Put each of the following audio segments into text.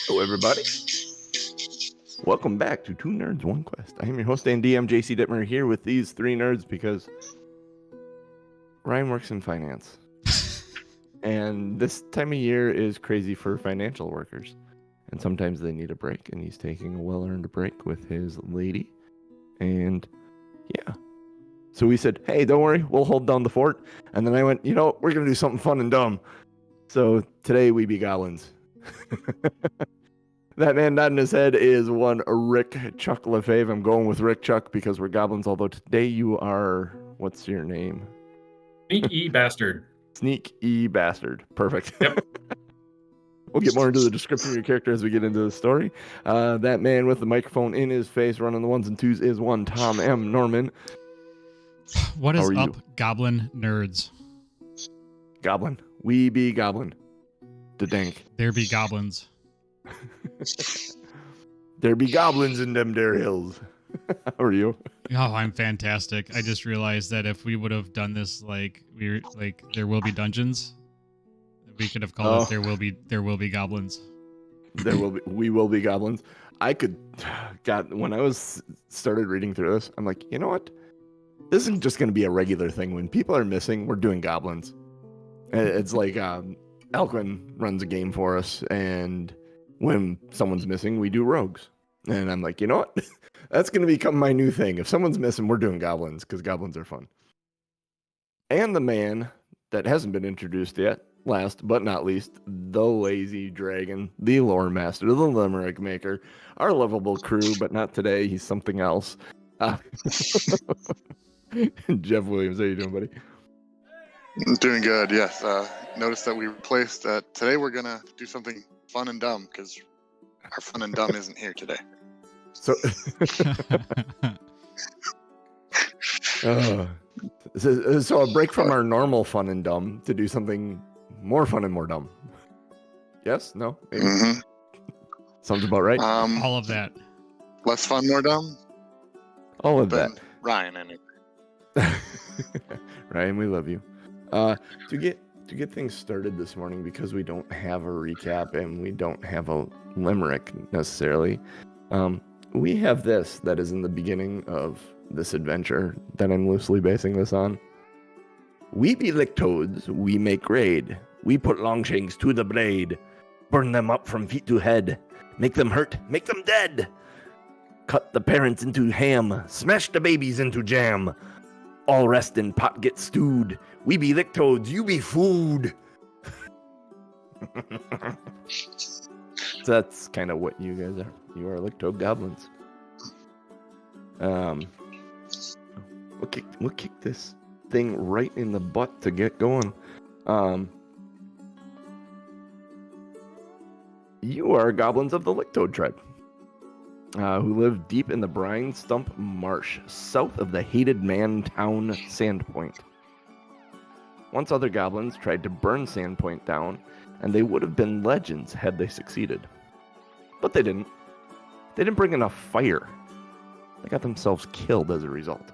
Hello, everybody. Welcome back to Two Nerds, One Quest. I am your host and DM, JC Dittmer, here with these three nerds because Ryan works in finance. And this time of year is crazy for financial workers. And sometimes they need a break, and he's taking a well-earned break with his lady. And yeah. So we said, hey, don't worry, we'll hold down the fort. And then I went, we're going to do something fun and dumb. So today we be goblins. That man nodding his head is one Rick Chuck Lefebvre. I'm going with Rick Chuck because we're goblins, although today you are, what's your name? Sneak E Bastard. Sneak E Bastard. Perfect. Yep. We'll get more into the description of your character as we get into the story. That man with the microphone in his face running the ones and twos is one Tom M. Norman. What is up, Goblin nerds? Goblin. We be Goblin. Da dank. There be goblins. There be goblins in them there hills. How are you? Oh, I'm fantastic. I just realized that if we would have done this there will be dungeons, we could have called it there will be goblins. We will be goblins. When I started reading through this, I'm like, you know what? This isn't just going to be a regular thing. When people are missing, we're doing goblins. It's like Alquin runs a game for us, and when someone's missing, we do rogues. And I'm like, you know what? That's going to become my new thing. If someone's missing, we're doing goblins, because goblins are fun. And the man that hasn't been introduced yet, last but not least, the lazy dragon, the lore master, the limerick maker, our lovable crew, but not today. He's something else. Jeff Williams, how you doing, buddy? I'm doing good, yes. Notice that we replaced, today we're going to do something fun and dumb, because our fun and dumb isn't here today. So, so a break from our normal fun and dumb to do something more fun and more dumb. Yes? No? Maybe? Mm-hmm. Sounds about right. All of that. Less fun, more dumb? All of that. Ryan, anyway. Ryan, we love you. To get things started this morning, because we don't have a recap and we don't have a limerick necessarily, we have this that is in the beginning of this adventure that I'm loosely basing this on. We be lick toads, we make raid. We put longshanks to the blade. Burn them up from feet to head. Make them hurt, make them dead. Cut the parents into ham. Smash the babies into jam. All rest in pot get stewed. We be lick toads, you be food. So that's kind of what you guys are. You are lick toad goblins. We'll kick this thing right in the butt to get going. You are goblins of the lick toad tribe, who live deep in the Brine Stump Marsh, south of the hated man town Sandpoint. Once other goblins tried to burn Sandpoint down, and they would have been legends had they succeeded. But they didn't. They didn't bring enough fire. They got themselves killed as a result.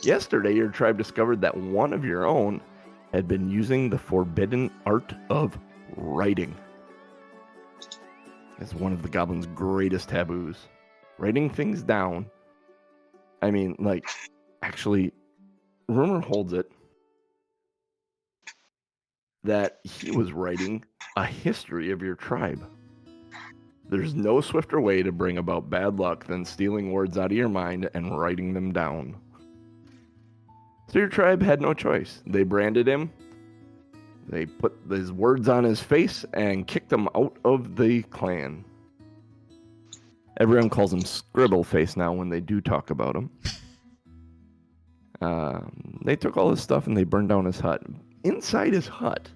Yesterday, your tribe discovered that one of your own had been using the forbidden art of writing. It's one of the goblins' greatest taboos. Writing things down. I mean, actually, rumor holds it that he was writing a history of your tribe. There's no swifter way to bring about bad luck than stealing words out of your mind and writing them down. So your tribe had no choice. They branded him. They put his words on his face and kicked him out of the clan. Everyone calls him Scribble Face now when they do talk about him. They took all his stuff and they burned down his hut. Inside his hut,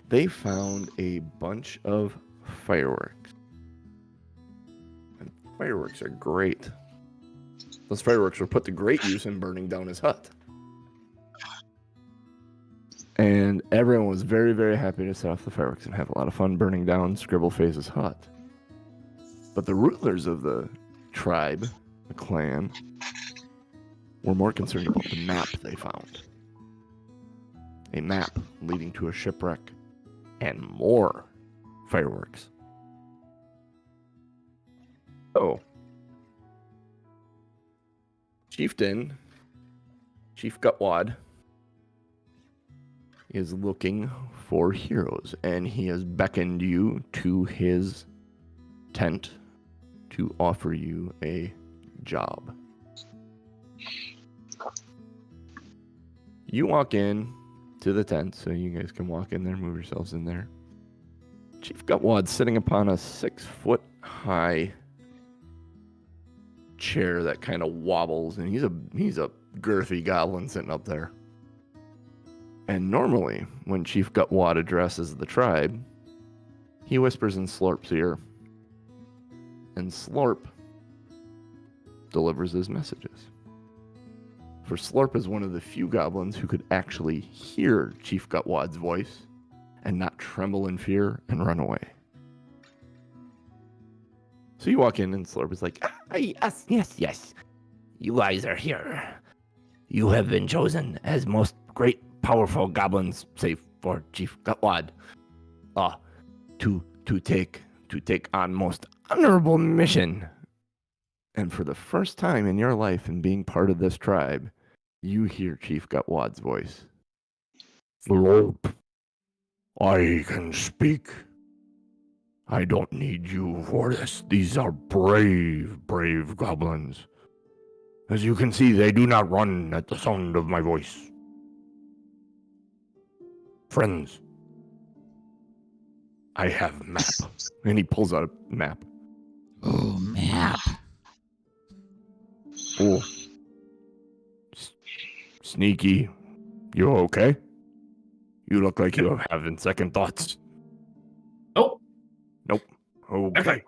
they found a bunch of fireworks. And fireworks are great. Those fireworks were put to great use in burning down his hut. And everyone was very, very happy to set off the fireworks and have a lot of fun burning down Scribble Face's hut. But the rulers of the tribe, the clan, were more concerned about the map they found. A map leading to a shipwreck and more fireworks. Oh. Chieftain, Chief Gutwad, is looking for heroes, and he has beckoned you to his tent to offer you a job. You walk in to the tent, so you guys can walk in there, move yourselves in there. Chief Gutwad's sitting upon a 6-foot-high chair that kind of wobbles, and he's a girthy goblin sitting up there. And normally, when Chief Gutwad addresses the tribe, he whispers in Slorp's ear, and Slorp delivers his messages. For Slorp is one of the few goblins who could actually hear Chief Gutwad's voice and not tremble in fear and run away. So you walk in and Slorp is like, yes. You guys are here. You have been chosen as most great powerful goblins, save for Chief Gutwad, to take on most honorable mission. And for the first time in your life in being part of this tribe, you hear Chief Gutwad's voice. Slorp, I can speak. I don't need you for this. These are brave goblins. As you can see, they do not run at the sound of my voice. Friends, I have a map. And he pulls out a map. Oh, map. Oh. Sneaky, you okay? You look like you're having second thoughts. Nope. Okay.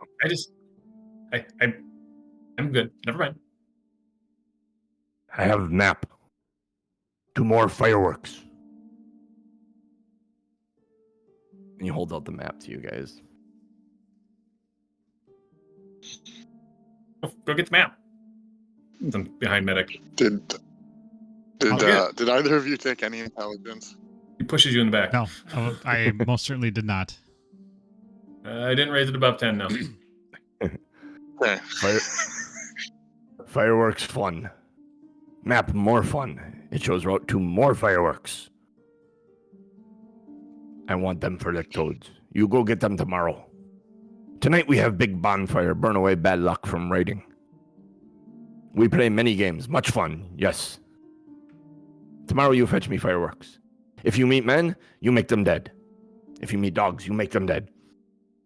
I'm good. Never mind. I have a map. 2 more fireworks. And he holds out the map to you guys. Go get the map. I'm behind medic. Did Yeah. either of you take any intelligence? He pushes you in the back. No, I most certainly did not. I didn't raise it above 10, no. Okay. Fireworks fun. Map more fun. It shows route to more fireworks. I want them for the toads. You go get them tomorrow. Tonight we have big bonfire. Burn away bad luck from raiding. We play many games. Much fun. Yes. Tomorrow you fetch me fireworks. If you meet men, you make them dead. If you meet dogs, you make them dead.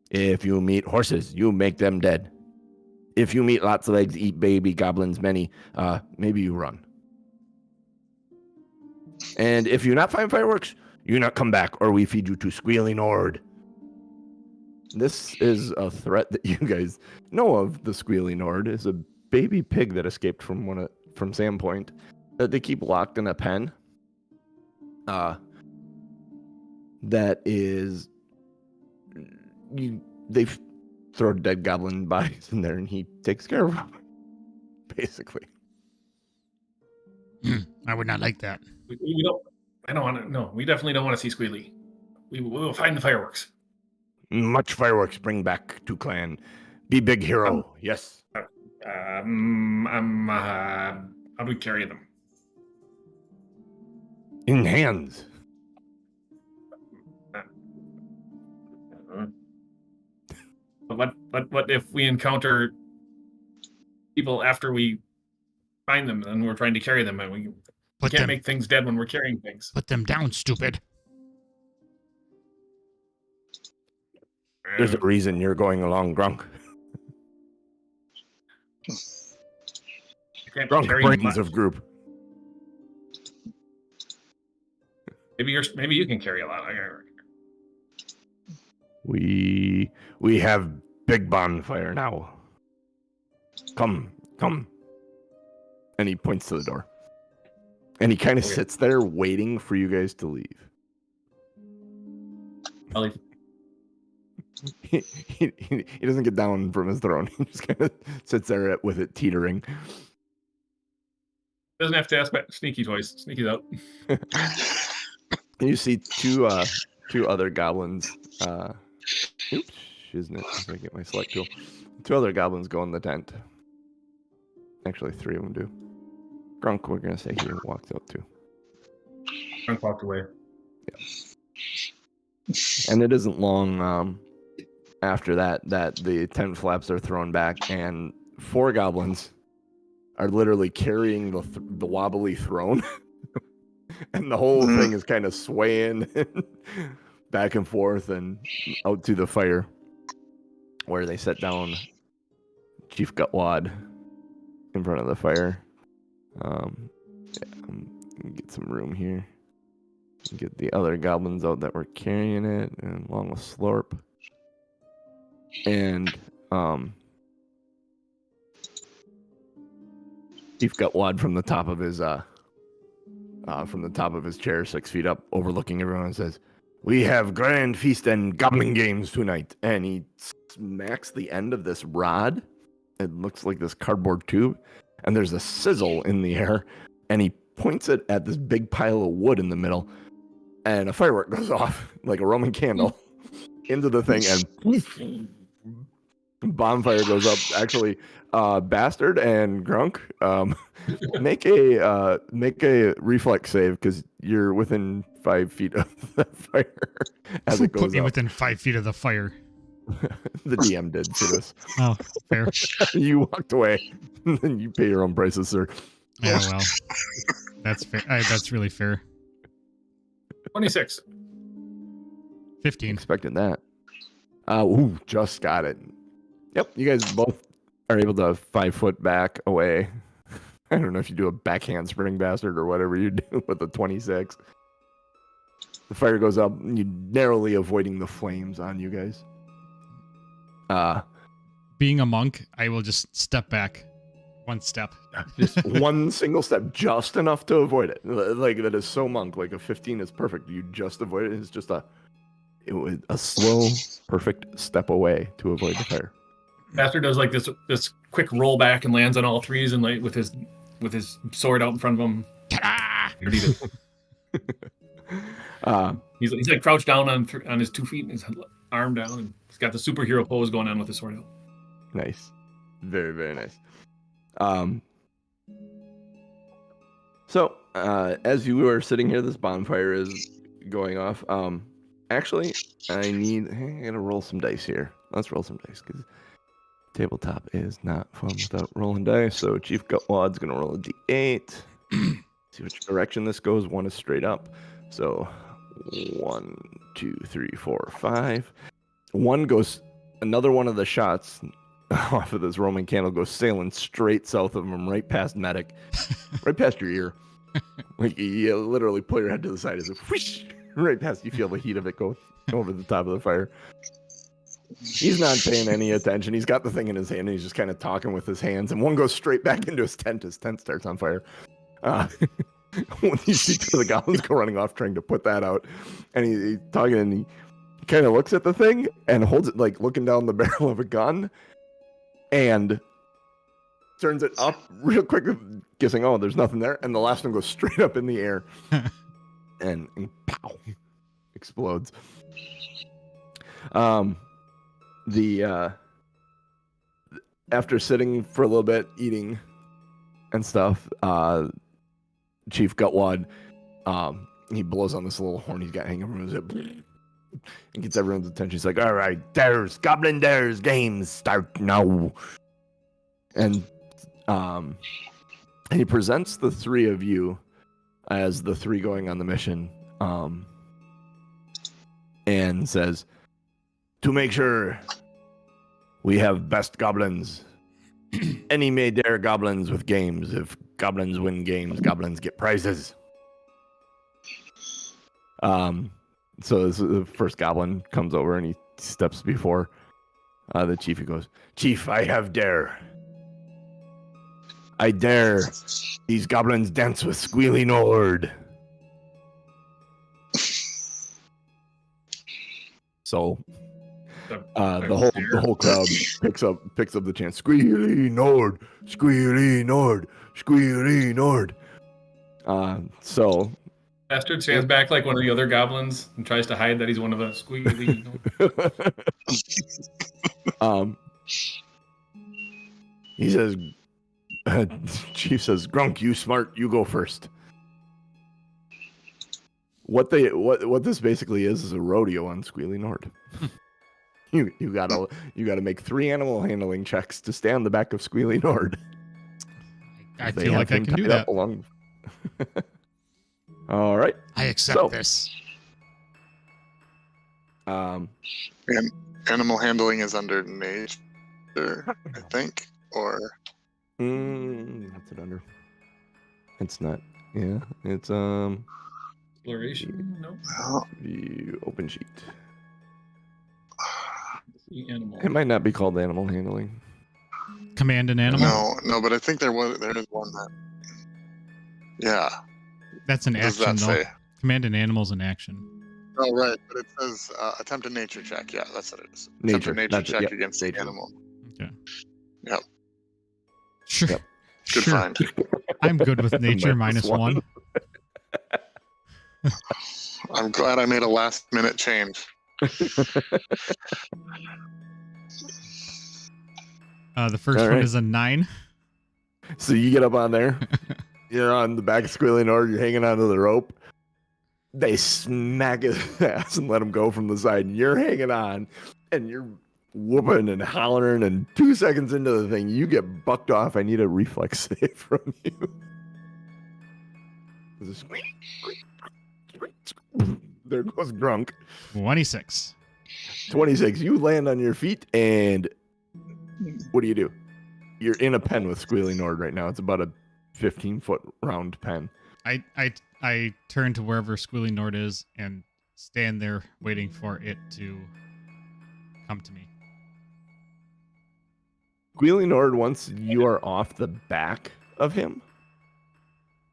If you meet horses, you make them dead. If you meet lots of legs, eat baby goblins, many, maybe you run. And if you not find fireworks, you not come back, or we feed you to Squealing Ord. This is a threat that you guys know of. The Squealing Ord is a baby pig that escaped from Sandpoint that they keep locked in a pen. That is, they throw dead goblin bodies in there, and he takes care of them. Basically, I would not like that. We don't. I don't want to. No, we definitely don't want to see Squealy. We will find the fireworks. much fireworks bring back to clan. Be big hero. Yes. How do we carry them? In hands. What if we encounter people after we find them and we're trying to carry them and we can't make things dead when we're carrying things? Put them down, stupid. There's a reason you're going along drunk. Drunk brains of group. Maybe you can carry a lot. We have big bonfire now. Come. And he points to the door. And he kind of sits there waiting for you guys to leave. I'll leave. He doesn't get down from his throne. He just kind of sits there with it teetering. Doesn't have to ask about Sneaky toys. Sneaky's out. And you see two other goblins. Oops. isn't it? If I get my select tool. 2 other goblins go in the tent. Actually, 3 of them do. Grunk, we're gonna say he walked out too. Grunk walked away. And it isn't long after that the tent flaps are thrown back, and 4 goblins are literally carrying the wobbly throne, and the whole thing is kind of swaying back and forth and out to the fire, where they set down Chief Gutwad in front of the fire. Get some room here. Get the other goblins out that were carrying it, and along with Slorp. And Chief Gutwad from the top of his chair, 6 feet up, overlooking everyone, says, "We have grand feast and goblin games tonight." And he smacks the end of this rod. It looks like this cardboard tube, and there's a sizzle in the air, and he points it at this big pile of wood in the middle, and a firework goes off like a Roman candle into the thing, and bonfire goes up. Actually, Bastard and Grunk, make a reflex save, because you're within 5 feet of the fire as it goes Put me up. within 5 feet of the fire. The DM did for this. Oh, fair. You walked away, and you pay your own prices, sir. Yeah, well, that's fair. That's really fair. 26. 15. Expected that. Just got it. Yep, you guys both are able to 5 foot back away. I don't know if you do a backhand spring bastard or whatever you do with the 26. The fire goes up, and you narrowly avoiding the flames on you guys. Being a monk, I will just step back 1 step. Just 1 single step, just enough to avoid it. Like, that is so monk. Like a 15 is perfect. You just avoid it. It's just a slow, perfect step away to avoid the fire. Bastard does like this quick roll back and lands on all 3s, and like with his sword out in front of him. He's like crouched down on his 2 feet and his arm down, and he's got the superhero pose going on with his sword out. Nice. Very, very nice. So, as you are sitting here, this bonfire is going off. Actually, I gotta roll some dice here. Let's roll some dice, because tabletop is not fun without rolling dice. So Chief Gutwad's gonna roll a d8. See which direction this goes. 1 is straight up. So 1, 2, 3, 4, 5. 1 goes. Another one of the shots off of this Roman candle goes sailing straight south of him, right past Medic, right past your ear. Like, you literally pull your head to the side as it whoosh, right past. You feel the heat of it go over the top of the fire. He's not paying any attention. He's got the thing in his hand, and he's just kind of talking with his hands. And 1 goes straight back into his tent. His tent starts on fire. When you see 2 of the goblins go running off trying to put that out, and he's talking, and he kind of looks at the thing and holds it, like looking down the barrel of a gun, and turns it up real quick, guessing, oh, there's nothing there. And the last one goes straight up in the air and pow, explodes. After sitting for a little bit, eating and stuff, Chief Gutwad, he blows on this little horn he's got hanging from his hip and gets everyone's attention. He's like, "All right, there's Goblin, there's games start now." And he presents the 3 of you as the 3 going on the mission, and says, "To make sure we have best goblins, any may dare goblins with games. If goblins win games, goblins get prizes." So the first goblin comes over and he steps before the chief. He goes, "Chief, I have dare. I dare these goblins dance with Squealy Nord." So the whole crowd picks up the chant, "Squealy Nord, Squealy Nord, Squealy Nord." So Bastard stands back like one of the other goblins and tries to hide that he's one of the squealy. He says, Chief says, Grunk, you smart, you go first. What this basically is a rodeo on Squealy Nord. you gotta make 3 animal handling checks to stay on the back of Squealy Nord. I feel like I can do that. All right. I accept this. And animal handling is under nature, I think, or what's it under? It's not. Yeah, it's Exploration? No. The open sheet. The animal. It might not be called animal handling. Command an animal? No, but I think there is one that. Yeah. That's an What does action, that though. say? Command an animal's an action. Oh, right. But it says attempt a nature check. Yeah, that's what it is. Nature. Attempt a nature That's it, check yep. against Nature. the animal. Okay. Yep. Sure. Yep. Good Sure. find. I'm good with nature -1. I'm glad I made a last minute change. The first All one right. is a 9. So you get up on there. You're on the back of Squealy Nord. You're hanging onto the rope. They smack his ass and let him go from the side. And you're hanging on, and you're whooping and hollering. And 2 seconds into the thing, you get bucked off. I need a reflex save from you. There goes Grunk. 26. 26. You land on your feet, and what do? You're in a pen with Squealy Nord right now. It's about a 15-foot round pen. I turn to wherever Squealy Nord is and stand there waiting for it to come to me. Squealy Nord, once you are off the back of him,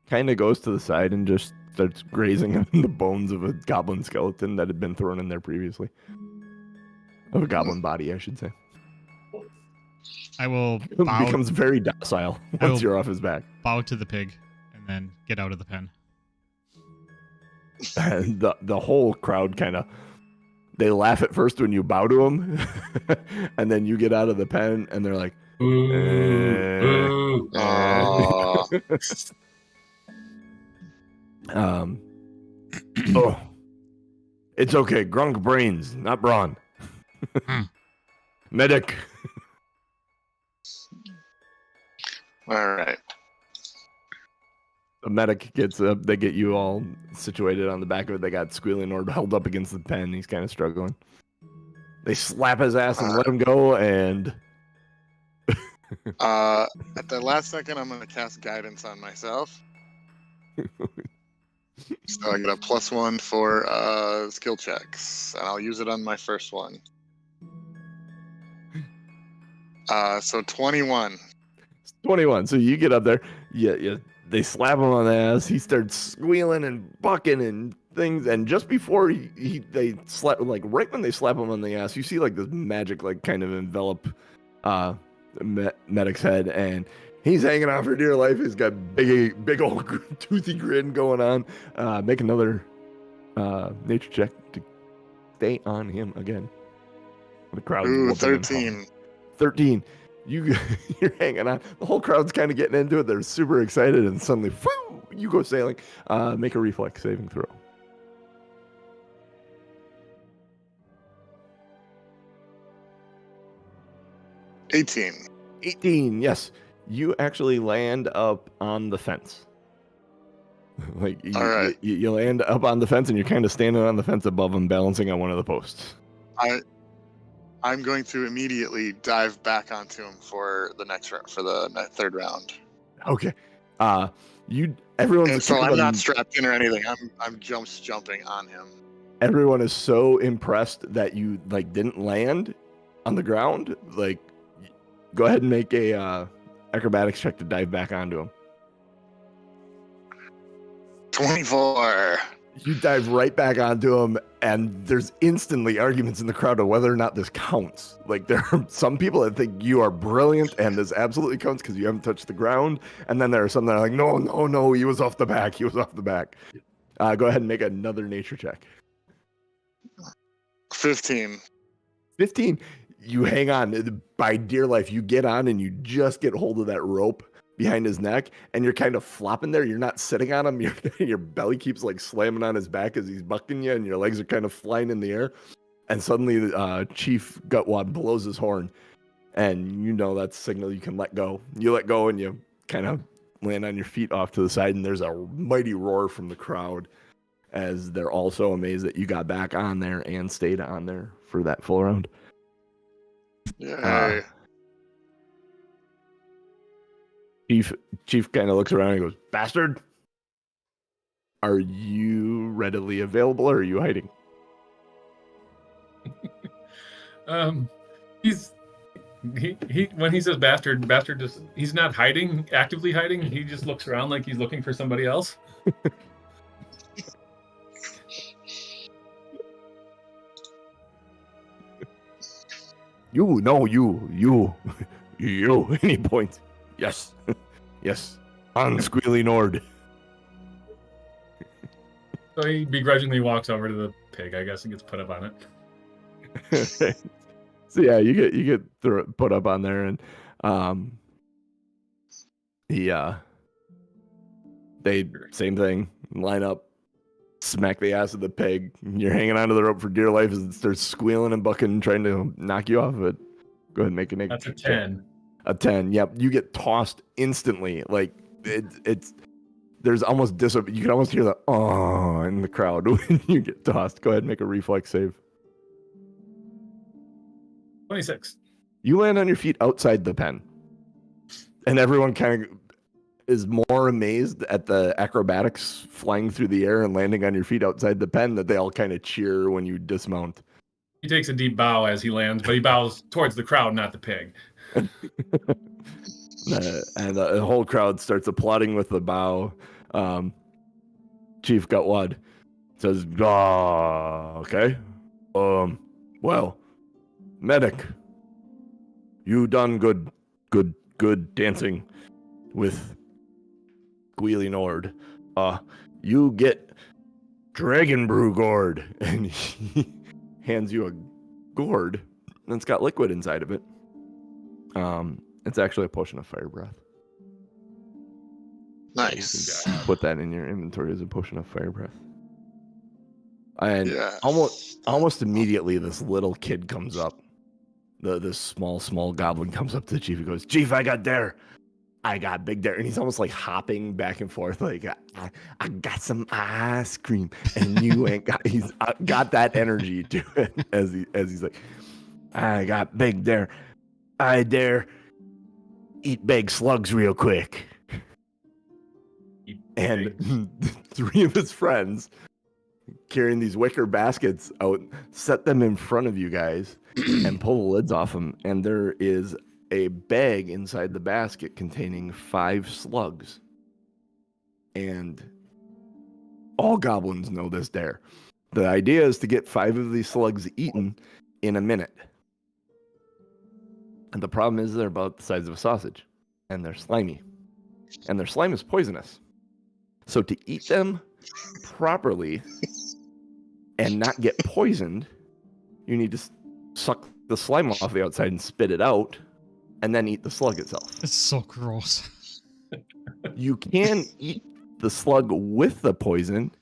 kind of goes to the side and just starts grazing on the bones of a goblin skeleton that had been thrown in there previously. Of a goblin body, I should say. I will It bow, becomes very docile I once will- you're off his back. bow to the pig and then get out of the pen. And the whole crowd kind of, they laugh at first when you bow to them, and then you get out of the pen, and they're like, Ooh. Aw. oh, it's okay. Grunk brains, not brawn. Medic. All right. The medic gets up. They get you all situated on the back of it. They got Squealy Nord held up against the pen. He's kind of struggling. They slap his ass and let him go. And At the last second, I'm going to cast guidance on myself. So I get a +1 for skill checks, and I'll use it on my first one. So 21. 21. So you get up there. Yeah. They slap him on the ass. He starts squealing and bucking and things. And just before they slap, like right when they slap him on the ass, you see like this magic, like kind of envelop Medic's head, and he's hanging on for dear life. He's got big old toothy grin going on. Make another nature check to stay on him again. The crowd. Ooh, 13. 13. You're hanging on. The whole crowd's kind of getting into it. They're super excited, and suddenly, whoo, you go sailing. Make a reflex saving throw. 18. 18. Yes, you actually land up on the fence. Like All right. you land up on the fence, and you're kind of standing on the fence above him, balancing on one of the posts. I'm going to immediately dive back onto him for the next round, for the third round. Okay. Everyone's And so kind I'm of not strapped in or anything. I'm jumping on him. Everyone is so impressed that you like didn't land on the ground. Like, go ahead and make a acrobatics check to dive back onto him. 24. You dive right back onto him, and there's instantly arguments in the crowd of whether or not this counts. Like, there are some people that think you are brilliant and this absolutely counts because you haven't touched the ground, and then there are some that are like, no, he was off the back. Go ahead and make another nature check. 15. 15. You hang on. By dear life, you get on and you just get hold of that rope behind his neck, and you're kind of flopping there. You're not sitting on him. Your belly keeps like slamming on his back as he's bucking you, and your legs are kind of flying in the air. And suddenly, Chief Gutwad blows his horn, and you know that's a signal you can let go. You let go, and you kind of land on your feet off to the side, and there's a mighty roar from the crowd as they're also amazed that you got back on there and stayed on there for that full round. Yay. Chief kind of looks around and goes, "Bastard, are you readily available or are you hiding?" He when he says bastard just he's not actively hiding. He just looks around like he's looking for somebody else. You, any point? Yes, yes, on Squealy Nord. So he begrudgingly walks over to the pig, I guess, and gets put up on it. So yeah, you get put up on there, and they same thing, line up, smack the ass of the pig. You're hanging onto the rope for dear life as it starts squealing and bucking, trying to knock you off of it. Go ahead and make an. That's a 10. A 10. Yep, you get tossed instantly. Like it's there's almost you can almost hear the "oh" in the crowd when you get tossed. Go ahead and make a reflex save. 26. You land on your feet outside the pen, and everyone kind of is more amazed at the acrobatics flying through the air and landing on your feet outside the pen that they all kind of cheer when you dismount. He takes a deep bow as he lands, but he bows towards the crowd, not the pig. And the whole crowd starts applauding with the bow. Chief Gutwad says, okay. Well, medic, you done good dancing with Squealy Nord. You get Dragon Brew Gourd." And he hands you a gourd, and it's got liquid inside of it. It's actually a potion of fire breath. Nice. You can put that in your inventory as a potion of fire breath. And Yeah. almost immediately, this little kid comes up. This small goblin comes up to the chief and goes, "Chief, I got big dare," and he's almost like hopping back and forth, like I got some ice cream, and you ain't got. He's got that energy to it as he's like, "I got big dare. I dare eat big slugs real quick." And 3 of his friends, carrying these wicker baskets out, set them in front of you guys and pull the lids off them. And there is a bag inside the basket containing 5 slugs. And all goblins know this dare. The idea is to get 5 of these slugs eaten in a minute. And the problem is they're about the size of a sausage. And they're slimy. And their slime is poisonous. So to eat them properly and not get poisoned, you need to suck the slime off the outside and spit it out, and then eat the slug itself. It's so gross. You can eat the slug with the poison.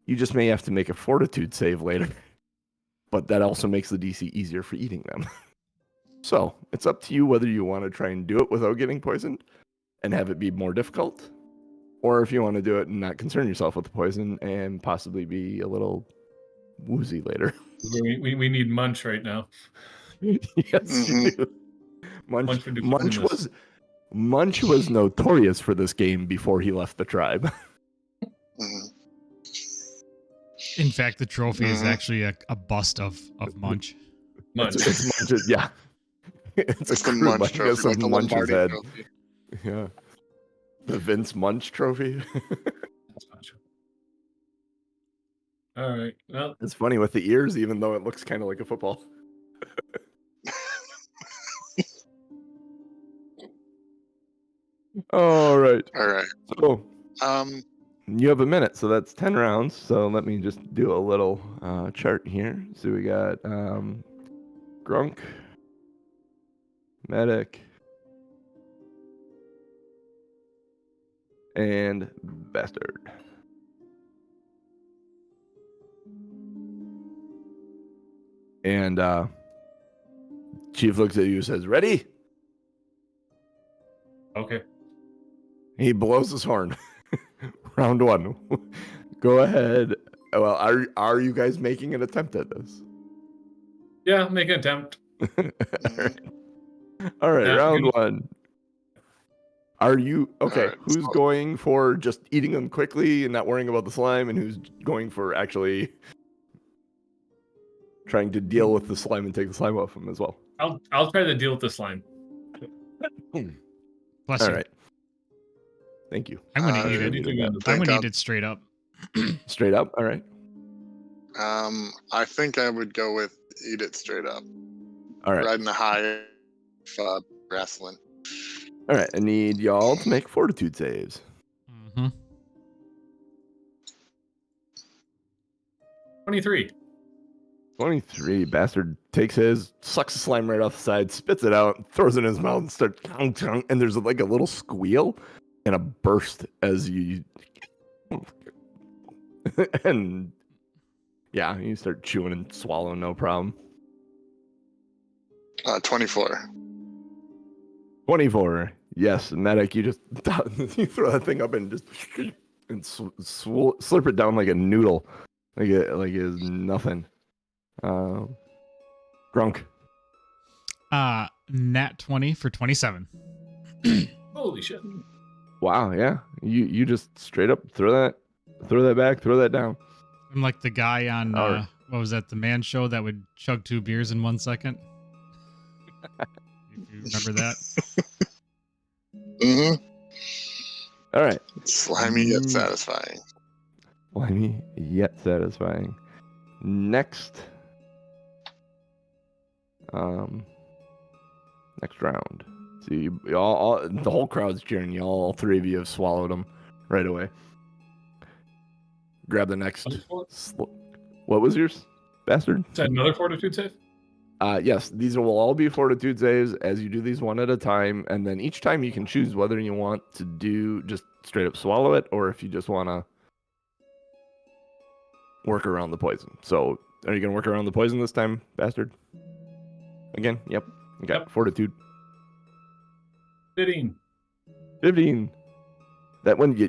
You just may have to make a fortitude save later. But that also makes the DC easier for eating them. So it's up to you whether you want to try and do it without getting poisoned and have it be more difficult, or if you want to do it and not concern yourself with the poison and possibly be a little woozy later. We need Munch right now. Yes, you do. Munch was notorious for this game before he left the tribe. In fact, the trophy is actually a bust of Munch. Munch. It's Munch's, yeah. It's the Munch trophy, like the Munch's Lombardi head. trophy. Yeah. The Vince Munch trophy. All right. Well, It's funny with the ears, even though it looks kind of like a football. All right. All right. So you have a minute, so that's 10 rounds. So let me just do a little chart here. So we got Grunk, Medic, and Bastard. And Chief looks at you and says, "Ready?" Okay. He blows his horn. Round 1. Go ahead. Well, are you guys making an attempt at this? Yeah, make an attempt. All right, Yeah, round good. 1. Are you okay? Alright, Who's so- going for just eating them quickly and not worrying about the slime, and who's going for actually trying to deal with the slime and take the slime off him as well? I'll try to deal with the slime. Bless All you. right. Thank you. I'm gonna eat I it. need to I go- I'm think gonna I'll- eat it straight up. Straight up. All right. I think I would go with eat it straight up. All right. Riding the high of wrestling. All right. I need y'all to make fortitude saves. hmm 23. 23. Bastard takes his, sucks the slime right off the side, spits it out, throws it in his mouth, and starts, and there's like a little squeal and a burst as you, and yeah, you start chewing and swallowing, no problem. 24. 24. Yes, Medic, you just you throw that thing up and just and slurp it down like a noodle, like it is nothing. Grunk. Nat 20 for 27. Holy shit. Wow, yeah. You just straight up throw that back, throw that down. I'm like the guy on Alright. what was that? The Man Show that would chug 2 beers in 1 second. If you remember that. Mm-hmm. All right. Slimy yet satisfying. Slimy yet satisfying. Next. Next round. See, all the whole crowd's cheering you. All 3 of you have swallowed them right away. Grab the next. 24? What was yours, Bastard? Is that another fortitude save? Yes, these will all be fortitude saves as you do these one at a time, and then each time you can choose whether you want to do just straight up swallow it or if you just want to work around the poison. So, are you going to work around the poison this time, Bastard? Again? Yep. Okay. Yep. Fortitude. 15. 15. That one, you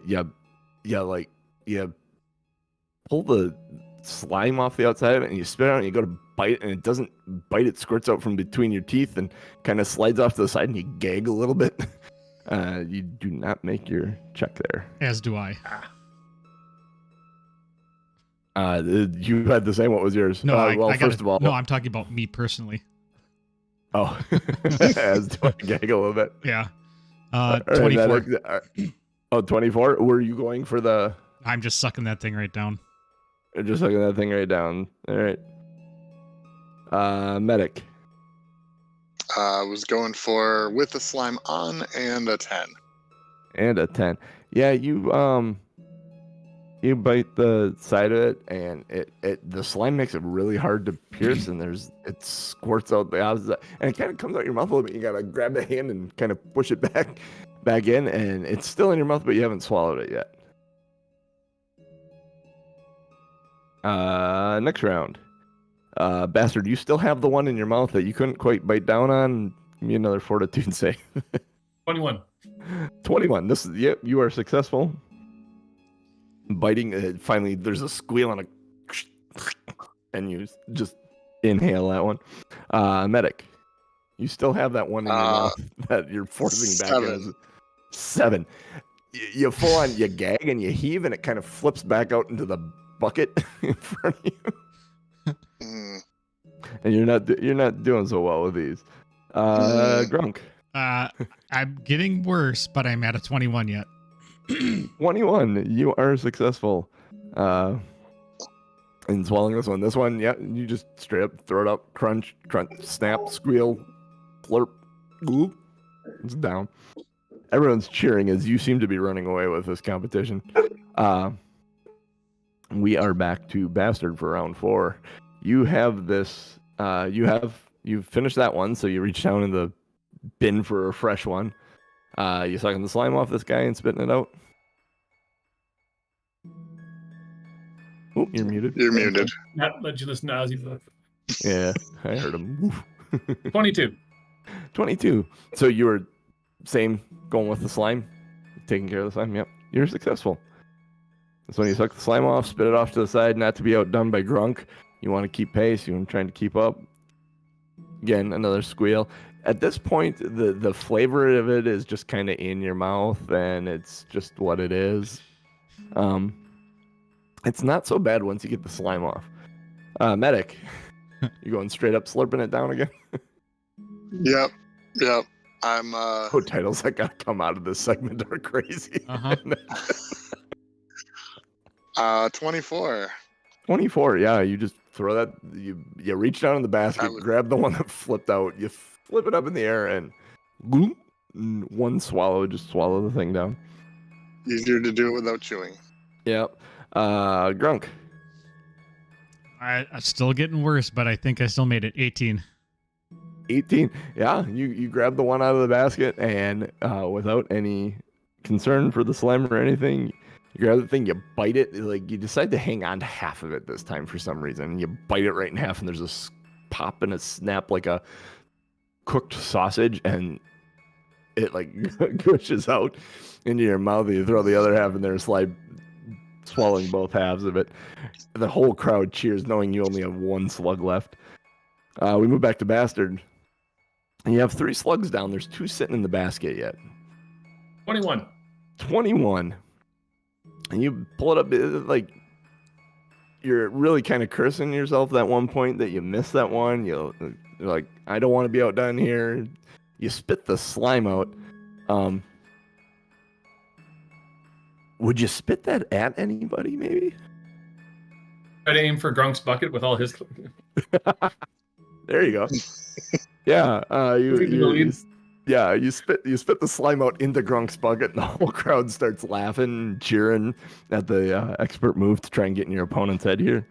pull the slime off the outside of it and you spit it out and you go to bite it and it doesn't bite. It squirts out from between your teeth and kind of slides off to the side and you gag a little bit. You do not make your check there. As do I. You had the same. What was yours? No, I first gotta, of all, no, I'm talking about me personally. oh, as do I gag a little bit. Yeah. All right, 24. Medic, 24. Were you going for the? I'm just sucking that thing right down. Just sucking that thing right down. All right. Medic. I was going for with the slime on and a 10. And a 10. Yeah, you bite the side of it and the slime makes it really hard to pierce and it squirts out the opposite and it kind of comes out your mouth a little bit. You gotta grab the hand and kind of push it back in and it's still in your mouth but you haven't swallowed it yet. Next round. Bastard, you still have the one in your mouth that you couldn't quite bite down on. Give me another fortitude save. 21. 21. Yep, you are successful. Biting, finally, there's a squeal and and you just inhale that one. Medic, you still have that one in your mouth that you're forcing back in. 7. You full on, you gag and you heave and it kind of flips back out into the bucket in front of you. And you're not doing so well with these. Grunk. I'm getting worse, but I'm at a 21 yet. 21. You are successful. In swallowing this one. This one, yeah, you just straight up throw it up, crunch, snap, squeal, slurp, gloop. It's down. everyone's cheering as you seem to be running away with this competition. We are back to Bastard for round 4. You have this. You've finished that one, so you reach down in the bin for a fresh one. You sucking the slime off this guy and spitting it out. Oh, you're muted. You're muted. Not let you listen to Ozzy. Yeah, I heard him. 22. 22. So you were same going with the slime, taking care of the slime. Yep, you're successful. So when you suck the slime off, spit it off to the side, not to be outdone by Grunk. You want to keep pace. You're trying to keep up. Again, another squeal. At this point, the flavor of it is just kind of in your mouth, and it's just what it is. It's not so bad once you get the slime off. Medic, you going straight up slurping it down again? Yep. I'm Titles that gotta come out of this segment are crazy. 24. 24, yeah. You just throw that. You reach down in the basket, grab the one that flipped out. You flip it up in the air, and boom, one swallow. Just swallow the thing down. Easier to do it without chewing. Yep. Grunk. I'm still getting worse, but I think I still made it. 18. 18. Yeah, you grab the one out of the basket, and without any concern for the slime or anything, you grab the thing, you bite it. Like, you decide to hang on to half of it this time for some reason. You bite it right in half, and there's a pop and a snap like a cooked sausage, and it like gushes out into your mouth. You throw the other half in there, slide, swallowing both halves of it. The whole crowd cheers, knowing you only have one slug left. We move back to Bastard. And you have 3 slugs down. There's 2 sitting in the basket yet. 21. 21. And you pull it up, like, you're really kind of cursing yourself at one point that you missed that one. You're like, I don't want to be outdone here. You spit the slime out. Would you spit that at anybody, maybe? I'd aim for Grunk's bucket with all his. There you go. Yeah, you spit the slime out into Grunk's bucket, and the whole crowd starts laughing and cheering at the expert move to try and get in your opponent's head here.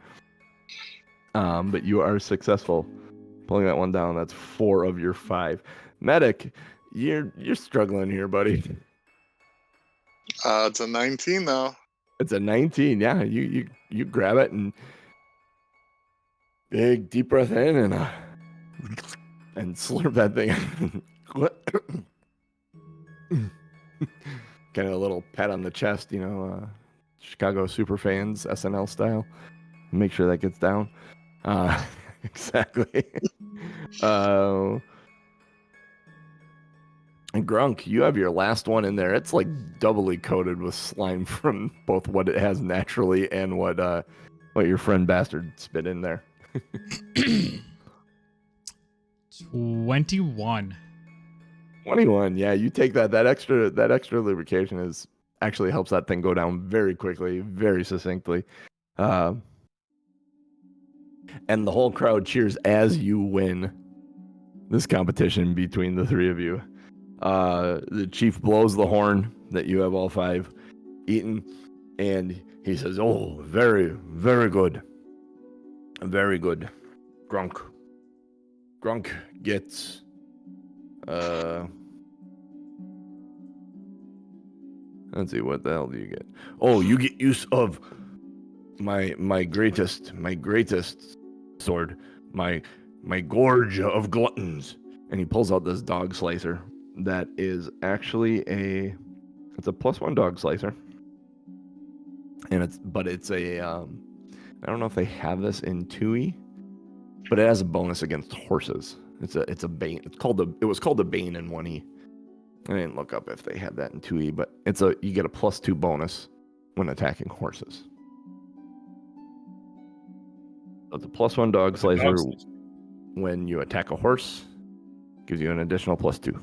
But you are successful pulling that one down. That's 4 of your 5. Medic, you're struggling here, buddy. It's a 19 though. It's a 19. Yeah, you grab it and big deep breath in and slurp that thing. Kind of a little pat on the chest, Chicago super fans SNL style. Make sure that gets down. Exactly. And Grunk, you have your last one in there. It's like doubly coated with slime from both what it has naturally and what your friend Bastard spit in there. 21. 21. Yeah, you take that extra lubrication actually helps that thing go down very quickly, very succinctly. And the whole crowd cheers as you win this competition between the 3 of you. The chief blows the horn that you have all 5 eaten, and he says, "Oh, very, very good. Very good. Grunk gets let's see, what the hell do you get? Oh, you get use of my greatest sword, my gorge of gluttons." And he pulls out this dog slicer that is actually it's a +1 dog slicer. And it's a I don't know if they have this in 2E, but it has a bonus against horses. It's a bane. It was called a bane in 1E. I didn't look up if they had that in 2E, but you get a +2 bonus when attacking horses. So it's a +1 dog slicer when you attack a horse. Gives you an additional +2.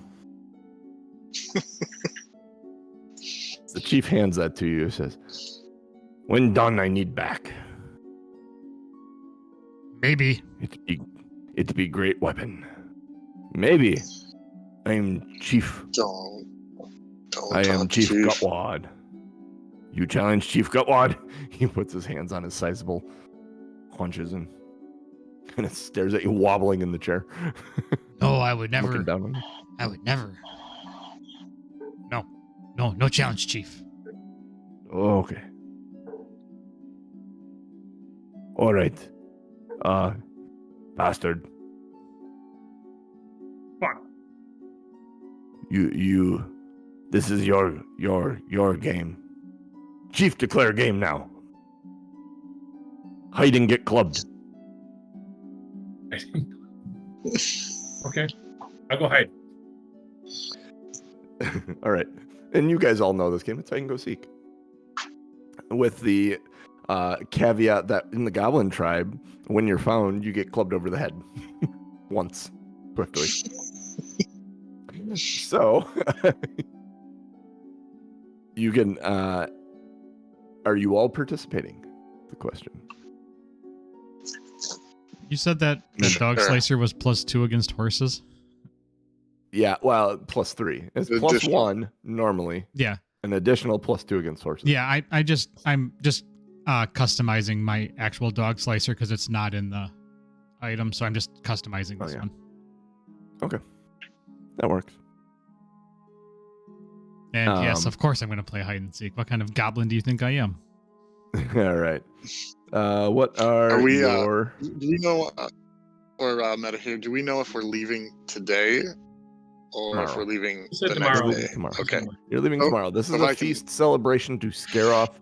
The chief hands that to you. Says, "When done, I need back. Maybe. It'd be great weapon. Maybe. I'm chief." Don't Don't I am talk, Chief Gutwad. You challenge Chief Gutwad. He puts his hands on his sizable haunches and it stares at you wobbling in the chair. No, I would never. Looking down on you. I would never. No challenge, Chief. Okay. All right. Bastard. What? You this is your game. Chief, declare game now. Hide and get clubbed. Okay. I'll go hide. All right. And you guys all know this game. It's hide and go seek. With the caveat that in the Goblin tribe, when you're found, you get clubbed over the head. Once. Swiftly. So, you can, are you all participating? The question. You said that dog slicer was +2 against horses? Yeah, well, +3. It's +1 normally. Yeah. An additional +2 against horses. Yeah, I'm just customizing my actual dog slicer because it's not in the item, so I'm just customizing this one. Okay. That works. And yes, of course I'm going to play hide and seek. What kind of goblin do you think I am? All right. What are we? your... Do we know, Meta here? Do we know if we're leaving today, or Tomorrow. if we're leaving You said the tomorrow. next day? Tomorrow. Okay. You're leaving tomorrow. This is so a I can- feast celebration to scare off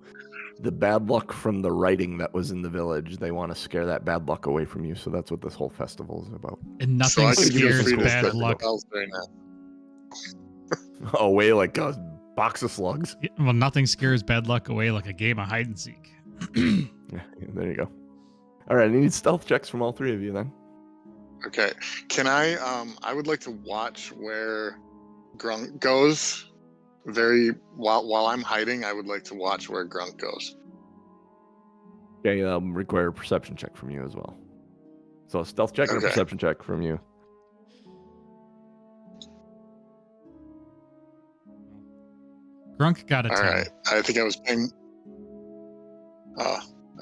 the bad luck from the writing that was in the village. They want to scare that bad luck away from you, so that's what this whole festival is about. And So nothing I can feel scares free to bad spend luck. else right now. Away like a box of slugs. Yeah, well, nothing scares bad luck away like a game of hide and seek. Yeah, there you go. All right, I need stealth checks from all three of you then. Okay. Can I? I would like to watch where Grunk goes. While I'm hiding, I would like to watch where Grunk goes. Okay, require a perception check from you as well. So a stealth check and a Okay. perception check from you. Grunk got a 10. All right. I think I was paying.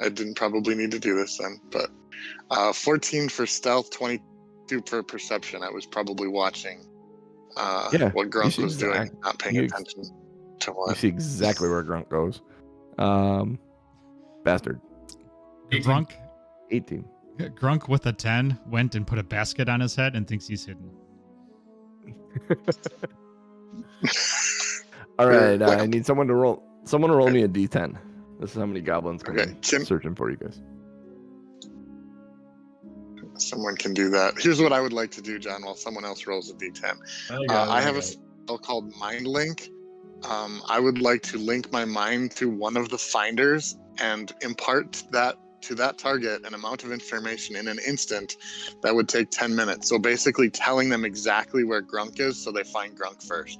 I didn't probably need to do this then, but 14 for stealth, 22 for perception. I was probably watching what Grunk see was doing, exact- not paying you- attention to You what. see exactly where Grunt goes. Bastard. Grunk 18. Grunk with a 10 went and put a basket on his head and thinks he's hidden. All right, Like- I need someone to roll. Someone to roll me a d10. This is how many goblins come Okay, Kim- searching for you guys. Someone can do that. Here's what I would like to do, John, while someone else rolls a d10. I have a spell called Mind Link. I would like to link my mind to one of the finders and impart that to that target an amount of information in an instant that would take 10 minutes. So basically telling them exactly where Grunk is so they find Grunk first.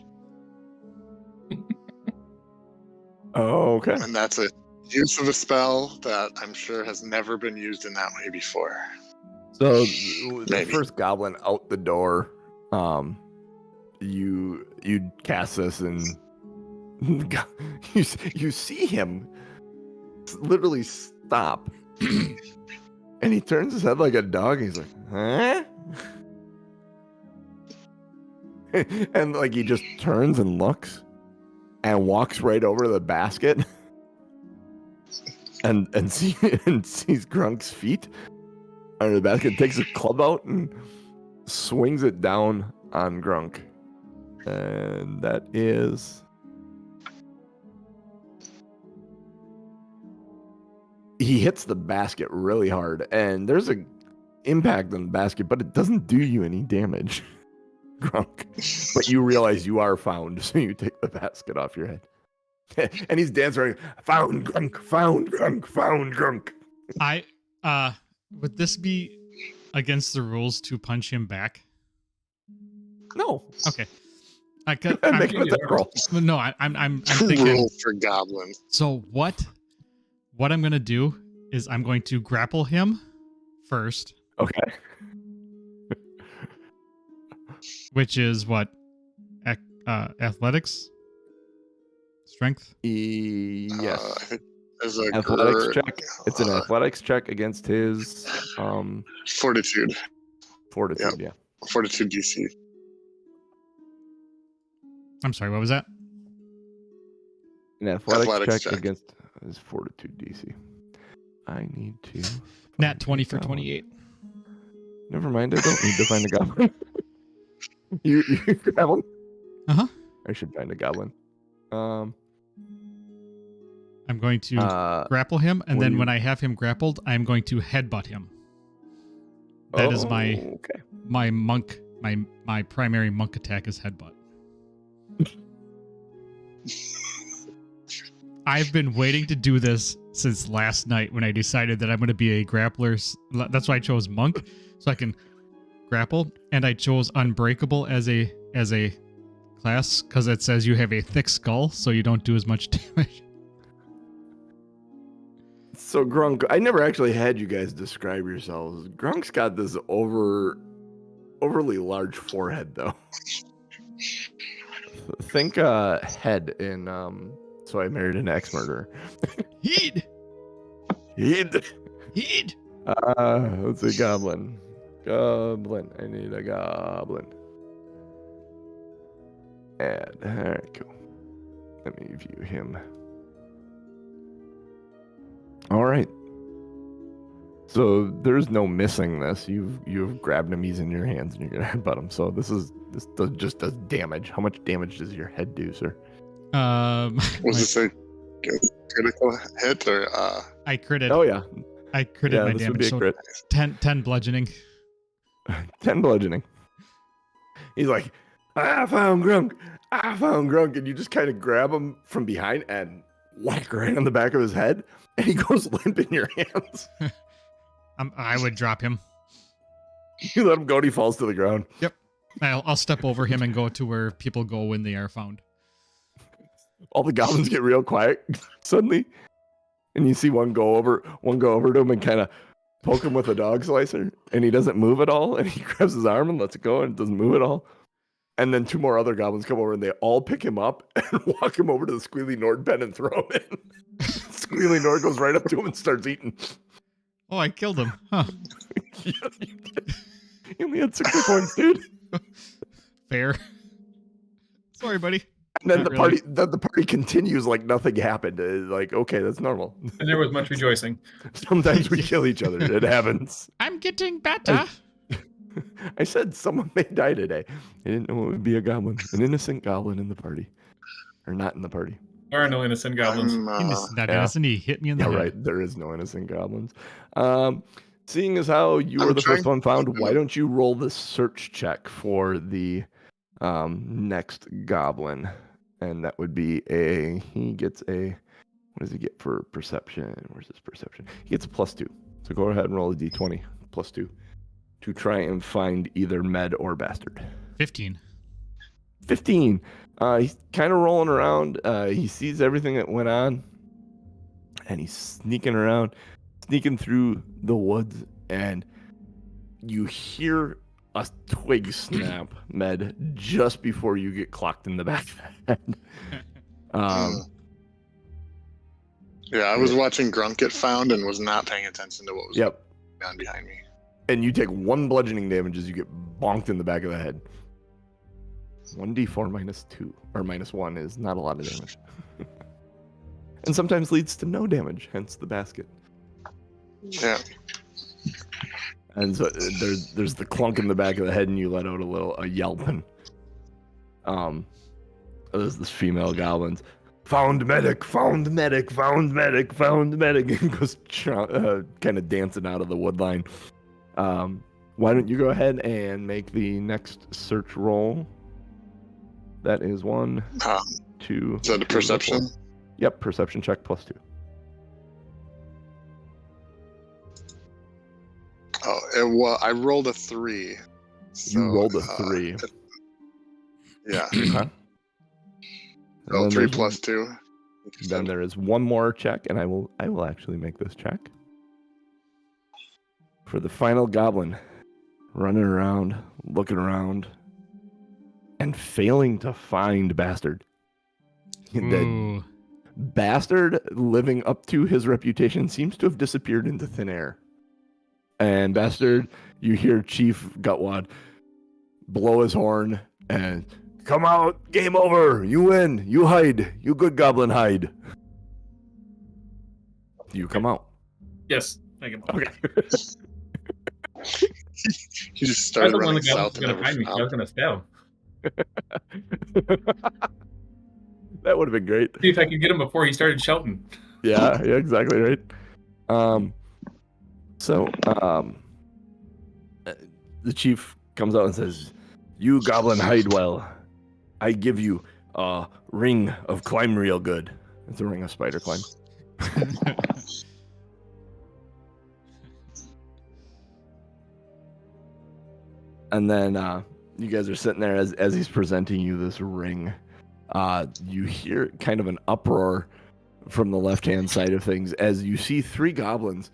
Oh, okay. And that's a use of a spell that I'm sure has never been used in that way before. So the Maybe. first goblin out the door, you cast this and you see him literally stop, and he turns his head like a dog. And he's like, huh? And like he just turns and looks and walks right over to the basket and sees Grunk's feet under the basket, takes a club out and swings it down on Grunk. And that is... He hits the basket really hard, and there's a impact on the basket, but it doesn't do you any damage, Grunk. But you realize you are found, so you take the basket off your head. And he's dancing around, found Grunk, found Grunk, found Grunk. Would this be against the rules to punch him back? No. Okay. Make an attack roll. No, I'm thinking. Rules for goblins. So what I'm gonna do is I'm going to grapple him first, Okay. which is what athletics. Strength? Yes. I think there's a Athletics check. It's an athletics check against his fortitude. Fortitude, yeah. Fortitude DC. I'm sorry, what was that? An athletics check against his fortitude DC. I need to. Nat 20 for 28. Never mind, I don't need to find a goblin. you grab him? Uh-huh. I should find a goblin. I'm going to grapple him, and then when I have him grappled, I'm going to headbutt him. That is my monk, my primary monk attack is headbutt. I've been waiting to do this since last night when I decided that I'm going to be a grappler. That's why I chose monk, so I can grapple, and I chose unbreakable as a class because it says you have a thick skull, so you don't do as much damage. So Grunk, I never actually had you guys describe yourselves. Grunk's got this overly large forehead, though. Think head in So I Married an Ex-Murderer. Heed. Let's see, goblin. I need a goblin. Add. All right, cool. Let me view him. All right. So there's no missing this. You've grabbed him. He's in your hands, and you're gonna headbutt him. So this just does damage. How much damage does your head do, sir? Was this a critical hit or? I critted. Oh yeah. I critted my this damage. Would be a so crit. 10 bludgeoning. 10 bludgeoning. He's like, I found Grunk, and you just kind of grab him from behind and whack right on the back of his head, and he goes limp in your hands. I would drop him. You let him go, and he falls to the ground. Yep. I'll step over him and go to where people go when they are found. All the goblins get real quiet suddenly, and you see one go over to him and kind of poke him with a dog slicer, and he doesn't move at all, and he grabs his arm and lets it go, and it doesn't move at all. And then 2 more other goblins come over, and they all pick him up and walk him over to the Squealy Nord pen and throw him in. Squealy Nord goes right up to him and starts eating. Oh, I killed him. Huh. Yeah, you did. You only had 60 points, dude. Fair. Sorry, buddy. And then the party continues like nothing happened. Like, okay, that's normal. And there was much rejoicing. Sometimes we kill each other. It happens. I'm getting better. I said someone may die today. I didn't know it would be a goblin. An innocent goblin in the party. Or not in the party. There are no innocent goblins. Innocent. He hit me in the head. Right. There is no innocent goblins. Seeing as how you were the first one found, why don't you roll the search check for the next goblin? And that would be he gets a, what does he get for perception? Where's his perception? He gets a +2. So go ahead and roll a d20, +2, to try and find either Med or Bastard. 15. 15. He's kind of rolling around. He sees everything that went on, and he's sneaking through the woods, and you hear a twig snap, Med, just before you get clocked in the back of the head. Yeah, I was watching Grunt get found and was not paying attention to what was going on behind me. And you take 1 bludgeoning damage as you get bonked in the back of the head. 1d4 -2 or -1 is not a lot of damage. And sometimes leads to no damage, hence the basket. Yeah. And so there's the clunk in the back of the head, and you let out a yelping. There's this female goblins. Found medic, found medic, found medic, found medic, and goes kind of dancing out of the wood line. Why don't you go ahead and make the next search roll? That is 1, 2. Is that a perception? 4. Yep, perception check +2. Oh, I rolled a 3. So, you rolled a 3. Yeah. Okay. So 3 + 2. Then there is 1 more check, and I will actually make this check. For the final goblin, running around, looking around, and failing to find Bastard. That Ooh. bastard, living up to his reputation, seems to have disappeared into thin air. And bastard, you hear Chief Gutwad blow his horn and come out, game over, you win, you hide, you good goblin hide. You come out. Yes, I can. Okay. He just I started was the one running that south was and going to never find me. I was stopped. going to stab. That would have been great. See if I could get him before he started shouting. Yeah, exactly right. So the chief comes out and says, "You goblin hide well. I give you a ring of climb real good." It's a ring of spider climb. And then you guys are sitting there as he's presenting you this ring. You hear kind of an uproar from the left-hand side of things as you see 3 goblins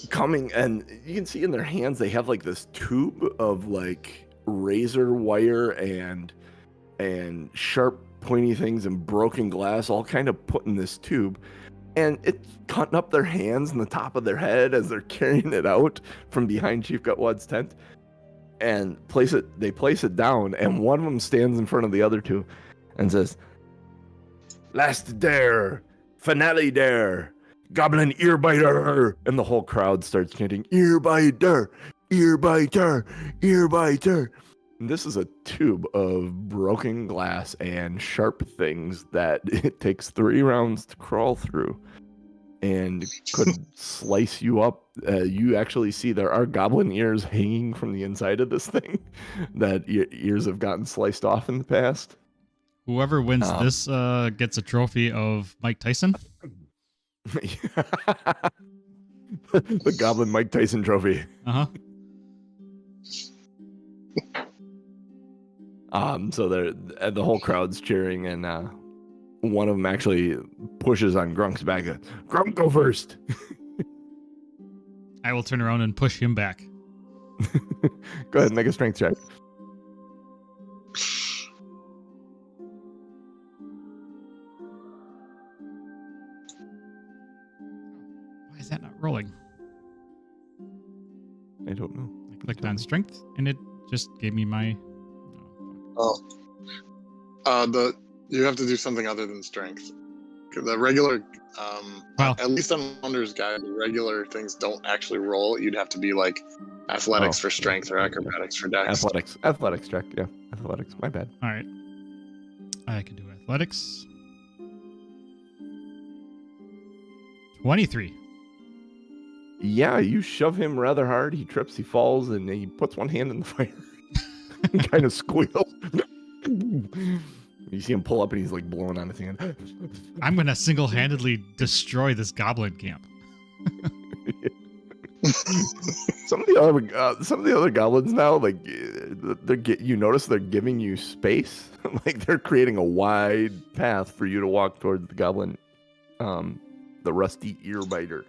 coming, and you can see in their hands they have like this tube of like razor wire and sharp pointy things and broken glass all kind of put in this tube, and it's cutting up their hands and the top of their head as they're carrying it out from behind Chief Gutwad's tent and they place it down, and one of them stands in front of the other 2 and says, "Last dare, finale dare, goblin earbiter," and the whole crowd starts chanting, "Earbiter, earbiter, earbiter." And this is a tube of broken glass and sharp things that it takes 3 rounds to crawl through and could slice you up. You actually see there are goblin ears hanging from the inside of this thing that ears have gotten sliced off in the past. Whoever wins this gets a trophy of Mike Tyson. The Goblin Mike Tyson trophy. Uh-huh. So the whole crowd's cheering, and one of them actually pushes on Grunk's back. "Grunk, go first." I will turn around and push him back. Go ahead, make a strength check. Why is that not rolling? I don't know. I clicked on strength, and it just gave me my... You have to do something other than strength. The regular, Well, at least on Wonder's Guide, the regular things don't actually roll. You'd have to be like athletics for strength or acrobatics for dex. Athletics check. Yeah, athletics. My bad. all right. I can do athletics. 23. Yeah, you shove him rather hard. He trips, he falls, and he puts one hand in the fire. Kind of squeal. You see him pull up, and he's like blowing on his hand. I'm going to single-handedly destroy this goblin camp. Some of the other goblins now, like you notice they're giving you space. Like they're creating a wide path for you to walk towards the goblin, the rusty earbiter.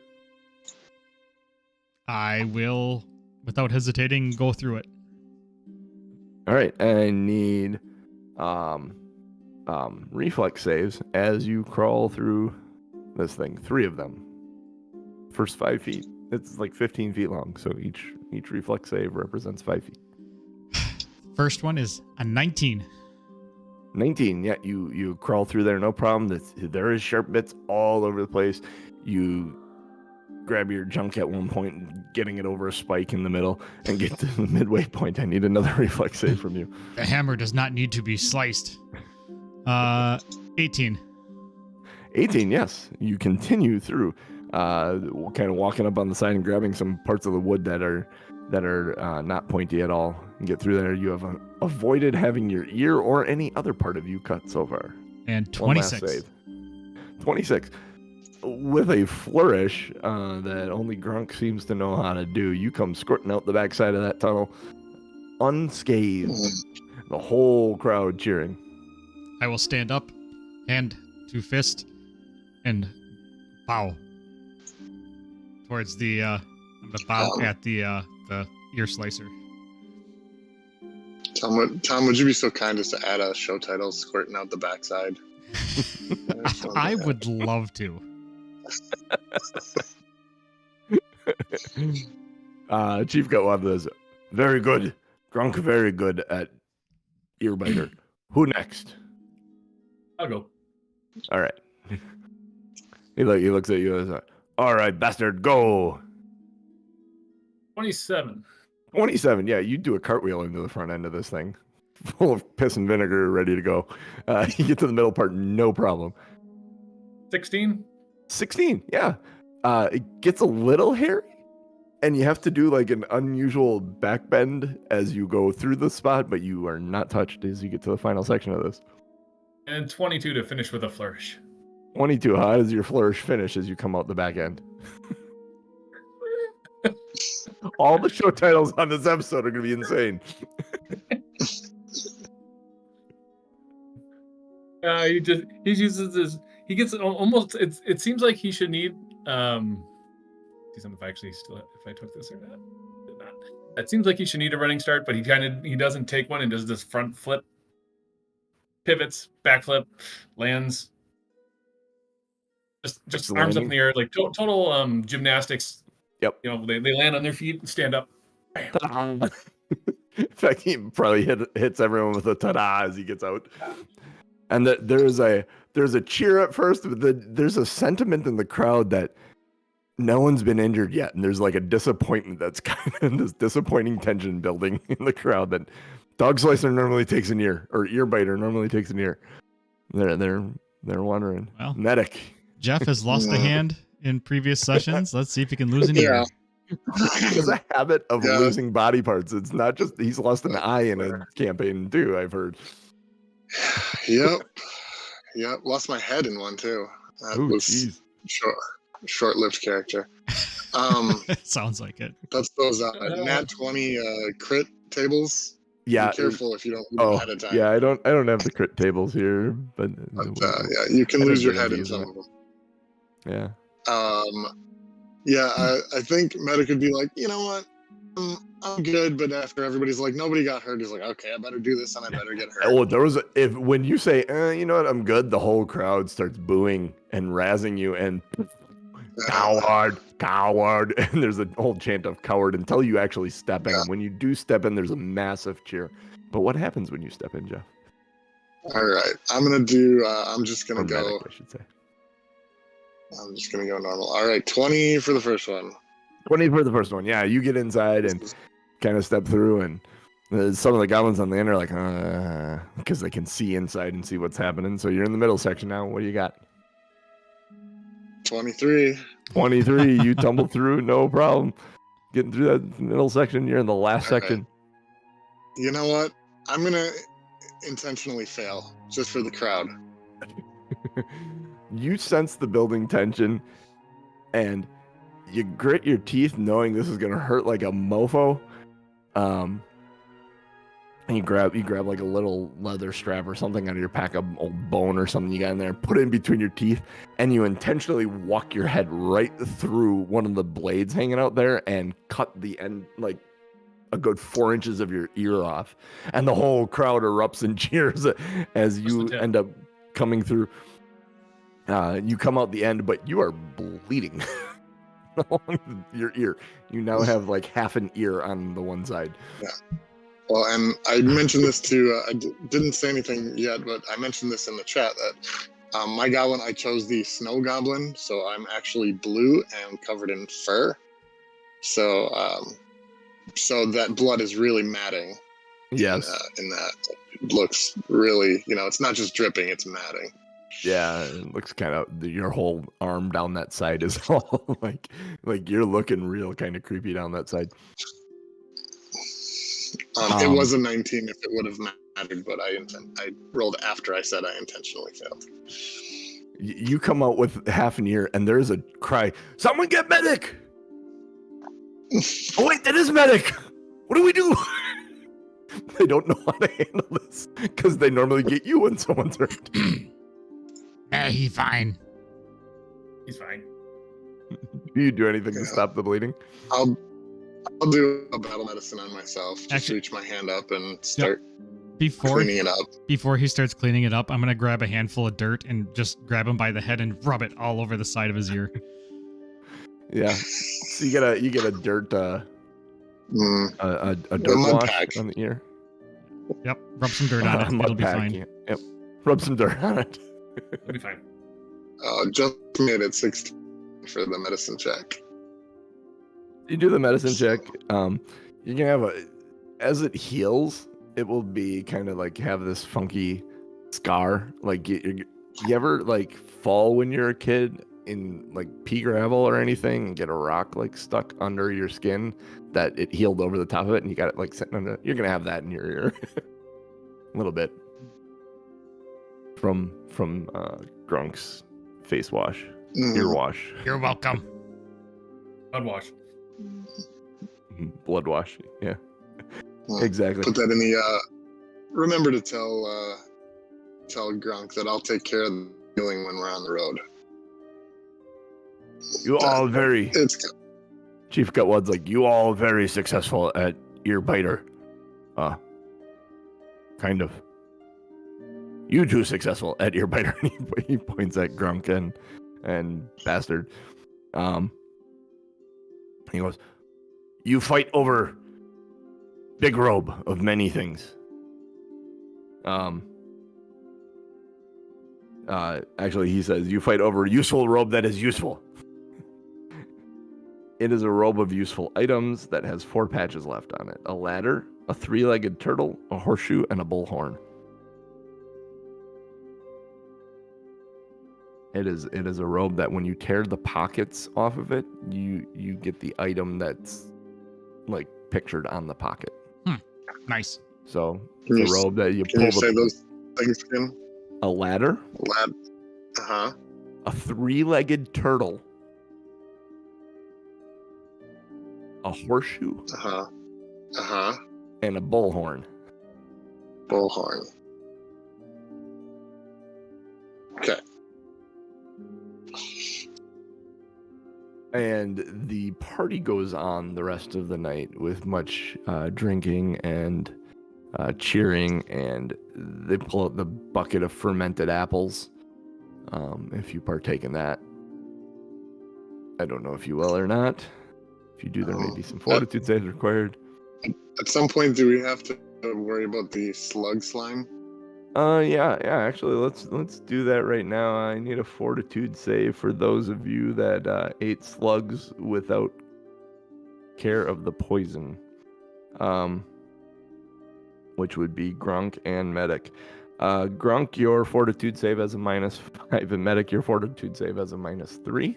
I will, without hesitating, go through it. All right, I need reflex saves as you crawl through this thing. 3 of them. First 5 feet. It's like 15 feet long, so each reflex save represents 5 feet. First one is a 19. 19. Yeah, you crawl through there, no problem. There is sharp bits all over the place. You grab your junk at one point, and getting it over a spike in the middle, and get to the midway point. I need another reflex save from you. The hammer does not need to be sliced. 18. 18, yes. You continue through, kind of walking up on the side and grabbing some parts of the wood that are not pointy at all. And get through there. You have avoided having your ear or any other part of you cut so far. And 26. One last save. 26. With a flourish that only Grunk seems to know how to do, you come squirting out the backside of that tunnel, unscathed. The whole crowd cheering. I will stand up, hand to fist, and bow towards the. I'm gonna bow at the ear slicer. Tom, would you be so kind as to add a show title, Squirting Out the Backside? I would love to. Chief got one of those. Very good. Grunk, very good at earbiter. Who next? I'll go. All right. He looks at you as, all right, bastard, go. 27. 27, yeah, you do a cartwheel into the front end of this thing. Full of piss and vinegar, ready to go. You get to the middle part, no problem. 16? 16, yeah. It gets a little hairy, and you have to do like an unusual back bend as you go through the spot, but you are not touched as you get to the final section of this. And 22 to finish with a flourish. 22, how does your flourish finish as you come out the back end? All the show titles on this episode are going to be insane. He gets almost, it seems like he should need, see if I actually still, if I took this or not. Did not. It seems like he should need a running start, but he doesn't take one and does this front flip, pivots, backflip, lands, just arms up in the air, like total gymnastics. Yep. You know, they land on their feet and stand up. In fact, he probably hits everyone with a ta-da as he gets out. And there's a cheer at first, but there's a sentiment in the crowd that no one's been injured yet, and there's like a disappointment that's kind of this disappointing tension building in the crowd that dog slicer normally takes an ear, or ear biter normally takes an ear. They're wondering. Well, medic. Jeff has lost a hand in previous sessions. Let's see if he can lose an ear. He has a habit of losing body parts. It's not just he's lost an eye in a campaign too, I've heard. Yep. Lost my head in one too. That was short-lived character. Sounds like it. That's those nat 20 crit tables. Yeah. Be careful if you don't lose ahead of time. Yeah, I don't have the crit tables here, but you can lose your head in some of them. Yeah. I think Medic would be like, you know what? I'm good, but after everybody's like, nobody got hurt, he's like, okay, I better do this and I better get hurt. Oh, when you say, you know what, I'm good, the whole crowd starts booing and razzing you and coward, and there's a whole chant of coward until you actually step in. When you do step in, there's a massive cheer. But what happens when you step in, Jeff? All right, I'm just gonna go. Medic, I should say. I'm just gonna go normal. All right, 20 for the first one. 20 for the first one. Yeah, you get inside and kind of step through, and some of the goblins on the end are like, because they can see inside and see what's happening. So you're in the middle section now. What do you got? 23. 23. You tumble through, no problem. Getting through that middle section. You're in the last section. You know what? I'm gonna intentionally fail just for the crowd. You sense the building tension, and you grit your teeth knowing this is going to hurt like a mofo. And you grab like a little leather strap or something out of your pack of old bone or something you got in there, put it in between your teeth, and you intentionally walk your head right through one of the blades hanging out there and cut the end, like a good 4 inches of your ear off. And the whole crowd erupts in cheers as you end up coming through. You come out the end, but you are bleeding along your ear. You now have like half an ear on the one side. Yeah. Well, and I mentioned this to, I didn't say anything yet, but I mentioned this in the chat that my goblin, I chose the snow goblin, so I'm actually blue and covered in fur. So, so that blood is really matting. Yes. In that, it looks really, it's not just dripping, it's matting. Yeah, it looks kind of, your whole arm down that side is all like you're looking real kind of creepy down that side. It was a 19 if it would have mattered, but I rolled after I said I intentionally failed. You come out with half an ear, and there's a cry, someone get medic! Oh wait, that is medic! What do we do? They don't know how to handle this, because they normally get you when someone's hurt. He's fine. He's fine. Do you do anything to stop the bleeding? I'll do a battle medicine on myself. Just Actually- reach my hand up and start Before cleaning it up. before he starts cleaning it up, I'm gonna grab a handful of dirt and just grab him by the head and rub it all over the side of his ear. Yeah. So you get a dirt a dirt mud wash pack. on the ear. Yep, rub some dirt on it. A mud It'll be pack, fine. yeah. Yep. Rub some dirt on it. It'll be fine. Just made it 16 for the medicine check. You do the medicine check. You can have as it heals, it will be kind of like have this funky scar. Like you ever like fall when you're a kid in like pea gravel or anything and get a rock like stuck under your skin that it healed over the top of it and you got it like sitting under. You're gonna have that in your ear a little bit from Grunk's face wash, ear wash, You're welcome. Blood wash. blood wash. Yeah, Well, exactly. Put that in the. Remember to tell Grunk that I'll take care of the healing when we're on the road. You all very. It's Chief Gutwad's like, you all very successful at ear biter. Kind of. You too successful at ear biter. He points at Grunk and Bastard. He goes, you fight over big robe of many things. Actually, he says, you fight over useful robe that is useful. It is a robe of useful items that has 4 patches left on it. A ladder, a 3-legged turtle, a horseshoe, and a bullhorn. It is a robe that when you tear the pockets off of it, you get the item that's like pictured on the pocket. Nice. So Can it's you a robe that you Can pull you say the those things again? a ladder, Lad. Uh-huh. a 3-legged turtle, a horseshoe, Uh-huh. Uh-huh. and a bullhorn. Bullhorn. Okay. And the party goes on the rest of the night with much drinking and cheering, and they pull out the bucket of fermented apples. If you partake in that, I don't know if you will or not. If you do, there may be some fortitude saves required. At some point, do we have to worry about the slug slime? Yeah. Actually, let's do that right now. I need a fortitude save for those of you that ate slugs without care of the poison. Which would be Grunk and Medic. Grunk, your fortitude save has a -5, and Medic, your fortitude save has a -3.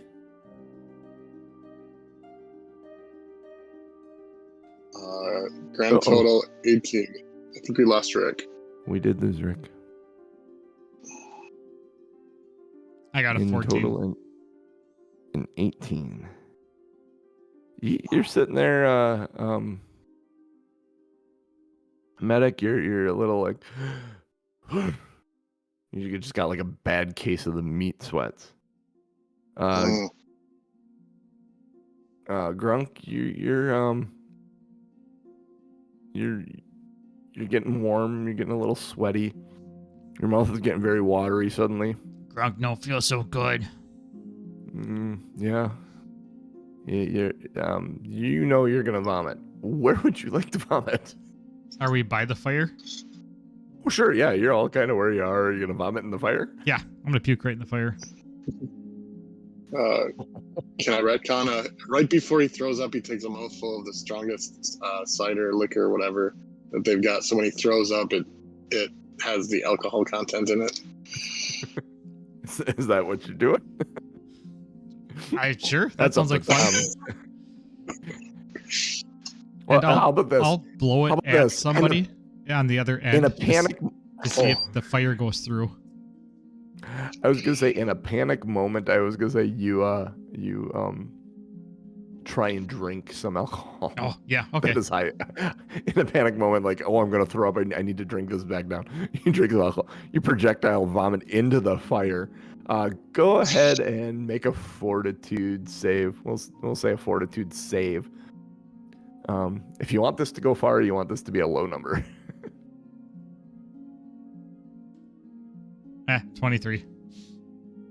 Grand total 18. I think we lost Rick. We did lose Rick. I got a In 14. total, an 18. You're sitting there, Medic. You're a little like. You just got like a bad case of the meat sweats. Grunk, you're getting warm. You're getting a little sweaty. Your mouth is getting very watery suddenly. Grunk don't feel so good. Yeah. You know you're gonna vomit. Where would you like to vomit? Are we by the fire? Oh, sure. Yeah, you're all kind of where you are. Are you gonna vomit in the fire? Yeah, I'm gonna puke right in the fire. Can I retcon? Right before he throws up, he takes a mouthful of the strongest cider, liquor, whatever that they've got. So when he throws up, it has the alcohol content in it. Is that what you're doing? Sure. That sounds like fun. Well, And how about this? I'll blow How it about at this? somebody on the other end. In a to panic, to see if the fire goes through. I was gonna say in a panic moment, I was gonna say you try and drink some alcohol. Oh, yeah. Okay. That is high. In a panic moment, like, oh, I'm gonna throw up. I need to drink this back down. You drink the alcohol. You projectile vomit into the fire. Go ahead and make a fortitude save. We'll say a fortitude save. If you want this to go far, you want this to be a low number. 23.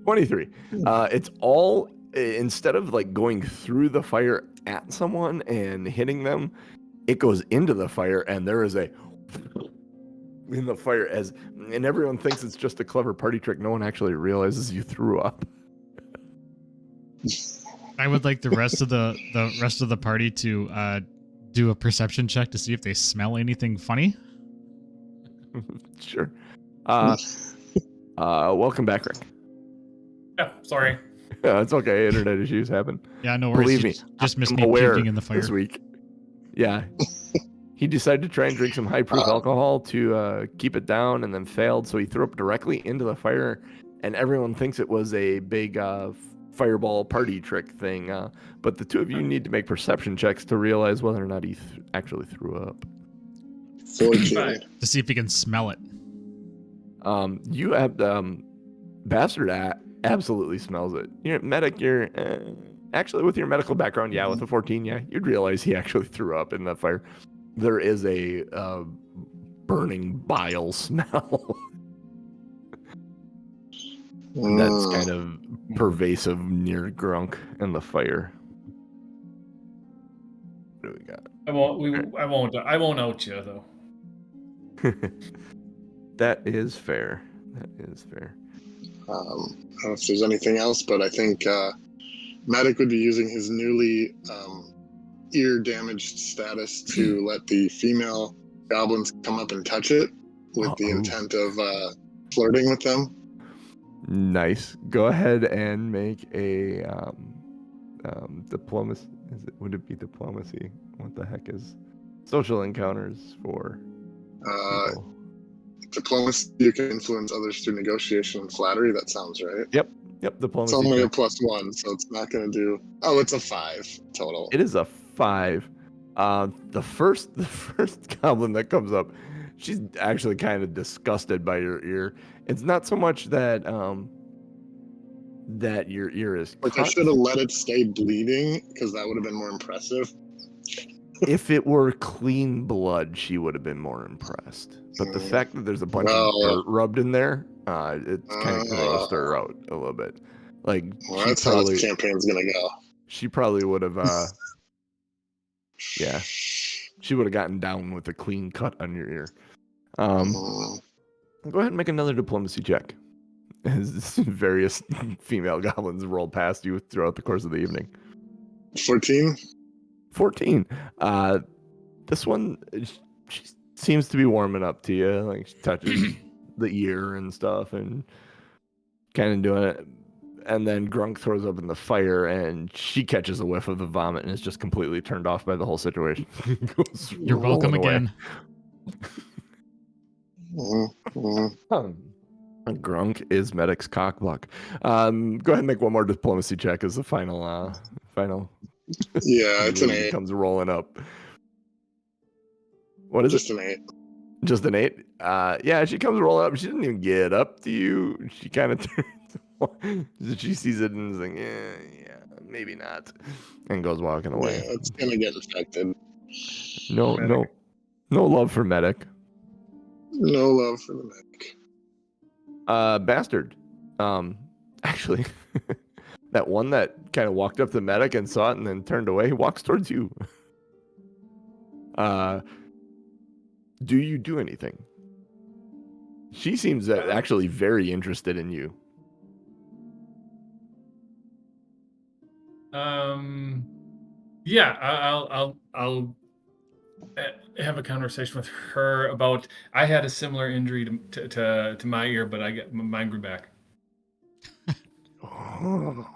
23. It's all, instead of like going through the fire at someone and hitting them, it goes into the fire, and there is a in the fire and everyone thinks it's just a clever party trick. No one actually realizes you threw up. I would like the rest of the party to do a perception check to see if they smell anything funny. Sure. Welcome back, Rick. Yeah, sorry. It's okay. Internet issues happen. Yeah, no worries. Believe me, Just missed I'm me aware puking in the fire. this week. Yeah. He decided to try and drink some high-proof alcohol to keep it down, and then failed, so he threw up directly into the fire, and everyone thinks it was a big fireball party trick thing. But the two of you need to make perception checks to realize whether or not he actually threw up. 14. To see if he can smell it. You have Bastard absolutely smells it. You're medic. You're actually, with your medical background, yeah, with a 14, yeah, you'd realize he actually threw up in that fire. There is a burning bile smell that's kind of pervasive near Grunk and the fire. What do we got? I won't out you though. That is fair. That is fair. I don't know if there's anything else, but I think Medic would be using his newly ear damaged status to let the female goblins come up and touch it with the intent of flirting with them. Nice. Go ahead and make a diplomacy. Would it be diplomacy? What the heck is social encounters for people? Diplomacy, you can influence others through negotiation and flattery. That sounds right. Yep, diplomacy. It's only a +1, so it's not going to do... Oh, it's a 5 total. It is a 5. The first goblin that comes up, she's actually kind of disgusted by your ear. It's not so much that that your ear is like cut. I should have let it stay bleeding, because that would have been more impressive. If it were clean blood, she would have been more impressed. But the fact that there's a bunch of dirt rubbed in there, it's kind of grossed her out a little bit. Like, well, that's how this campaign's gonna go. She probably would have, yeah, she would have gotten down with a clean cut on your ear. Go ahead and make another diplomacy check. As various female goblins roll past you throughout the course of the evening. 14. 14. This one, she seems to be warming up to you. Like, she touches the ear and stuff and kind of doing it. And then Grunk throws up in the fire, and she catches a whiff of the vomit and is just completely turned off by the whole situation. You're welcome again. Grunk is Medic's cockblock. Go ahead and make one more diplomacy check as the final. Yeah, it's an 8. Comes rolling up. What is Just it? an 8. Just an 8? Yeah, she comes rolling up. She doesn't even get up to you. She kind of turns. She sees it and is like, yeah, maybe not, and goes walking away. Yeah, it's gonna get infected. No love for Medic. No love for the Medic. Bastard. Actually, that one that kind of walked up to Medic and saw it and then turned away walks towards you. Do you do anything? She seems actually very interested in you. Yeah, I'll have a conversation with her about. I had a similar injury to my ear, but mine grew back. Oh.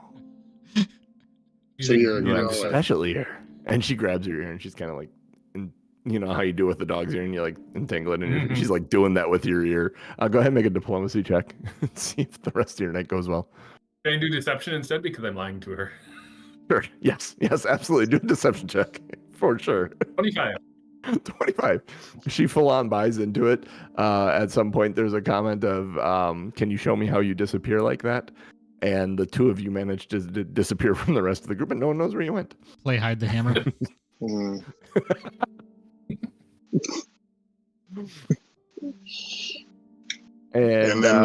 So You have a special ear. And she grabs your ear and she's kind of like, and you know how you do with the dog's ear, and you like entangle it in your ear. She's like doing that with your ear. Go ahead and make a diplomacy check and see if the rest of your night goes well. Can I do deception instead because I'm lying to her? Sure. Yes, absolutely. Do a deception check for sure. 25. 25. She full on buys into it. At some point, there's a comment of, can you show me how you disappear like that? And the two of you managed to disappear from the rest of the group, and no one knows where you went. Play hide the hammer. Mm. And then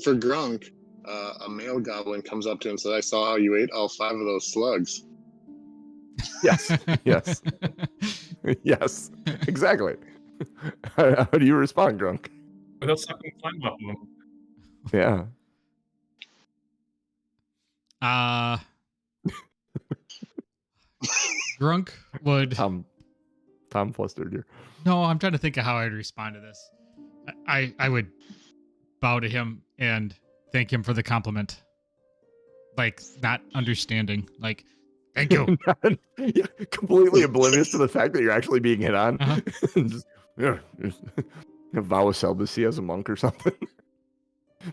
for Grunk, a male goblin comes up to him and says, "I saw how you ate all 5 of those slugs." yes, yes, yes, exactly. How do you respond, Grunk? Without sucking phlegm off of him. Yeah. Grunk would. Tom flustered here. No, I'm trying to think of how I'd respond to this. I would bow to him and thank him for the compliment. Like, not understanding. Like, thank you. Yeah, completely oblivious to the fact that you're actually being hit on. Uh-huh. just a vow of celibacy as a monk or something.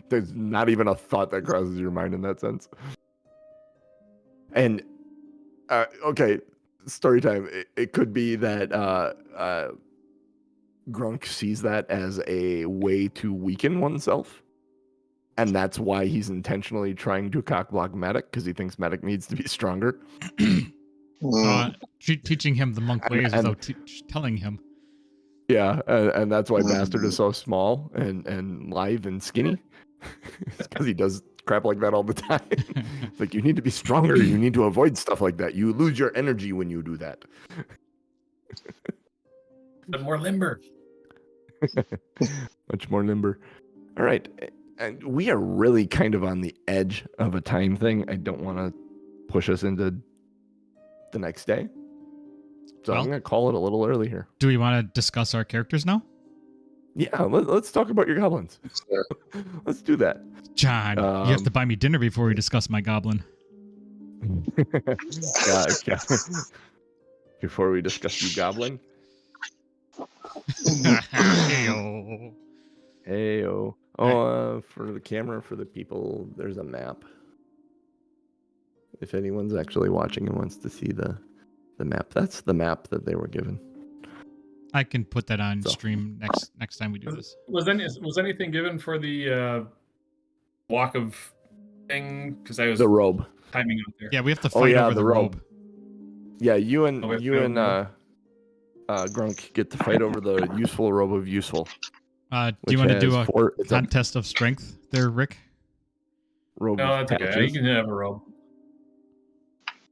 There's not even a thought that crosses your mind in that sense. And okay, story time. It could be that Grunk sees that as a way to weaken oneself. And that's why he's intentionally trying to cockblock Medic, because he thinks Medic needs to be stronger. Teaching him the monk ways without telling him. Yeah, and that's why Bastard is so small and lithe and skinny. Because he does crap like that all the time. It's like, you need to be stronger. You need to avoid stuff like that. You lose your energy when you do that. But more limber. Much more limber. All right. And we are really kind of on the edge of a time thing. I don't want to push us into the next day. So I'm going to call it a little early here. Do we want to discuss our characters now? Yeah, let's talk about your goblins. Sure. Let's do that. John, you have to buy me dinner before we discuss my goblin. Yeah. Before we discuss you goblin. Heyo. Heyo. Oh, for the camera, for the people, there's a map. If anyone's actually watching and wants to see the map, that's the map that they were given. I can put that on stream next time we do this. Was anything given for the walk of thing? Because I was the robe timing out there. Yeah, we have to fight over the robe. Yeah, you and Grunk get to fight over the useful robe of useful. Do you want to do a contest of strength there, Rick? Robe. No, that's okay. You can have a robe.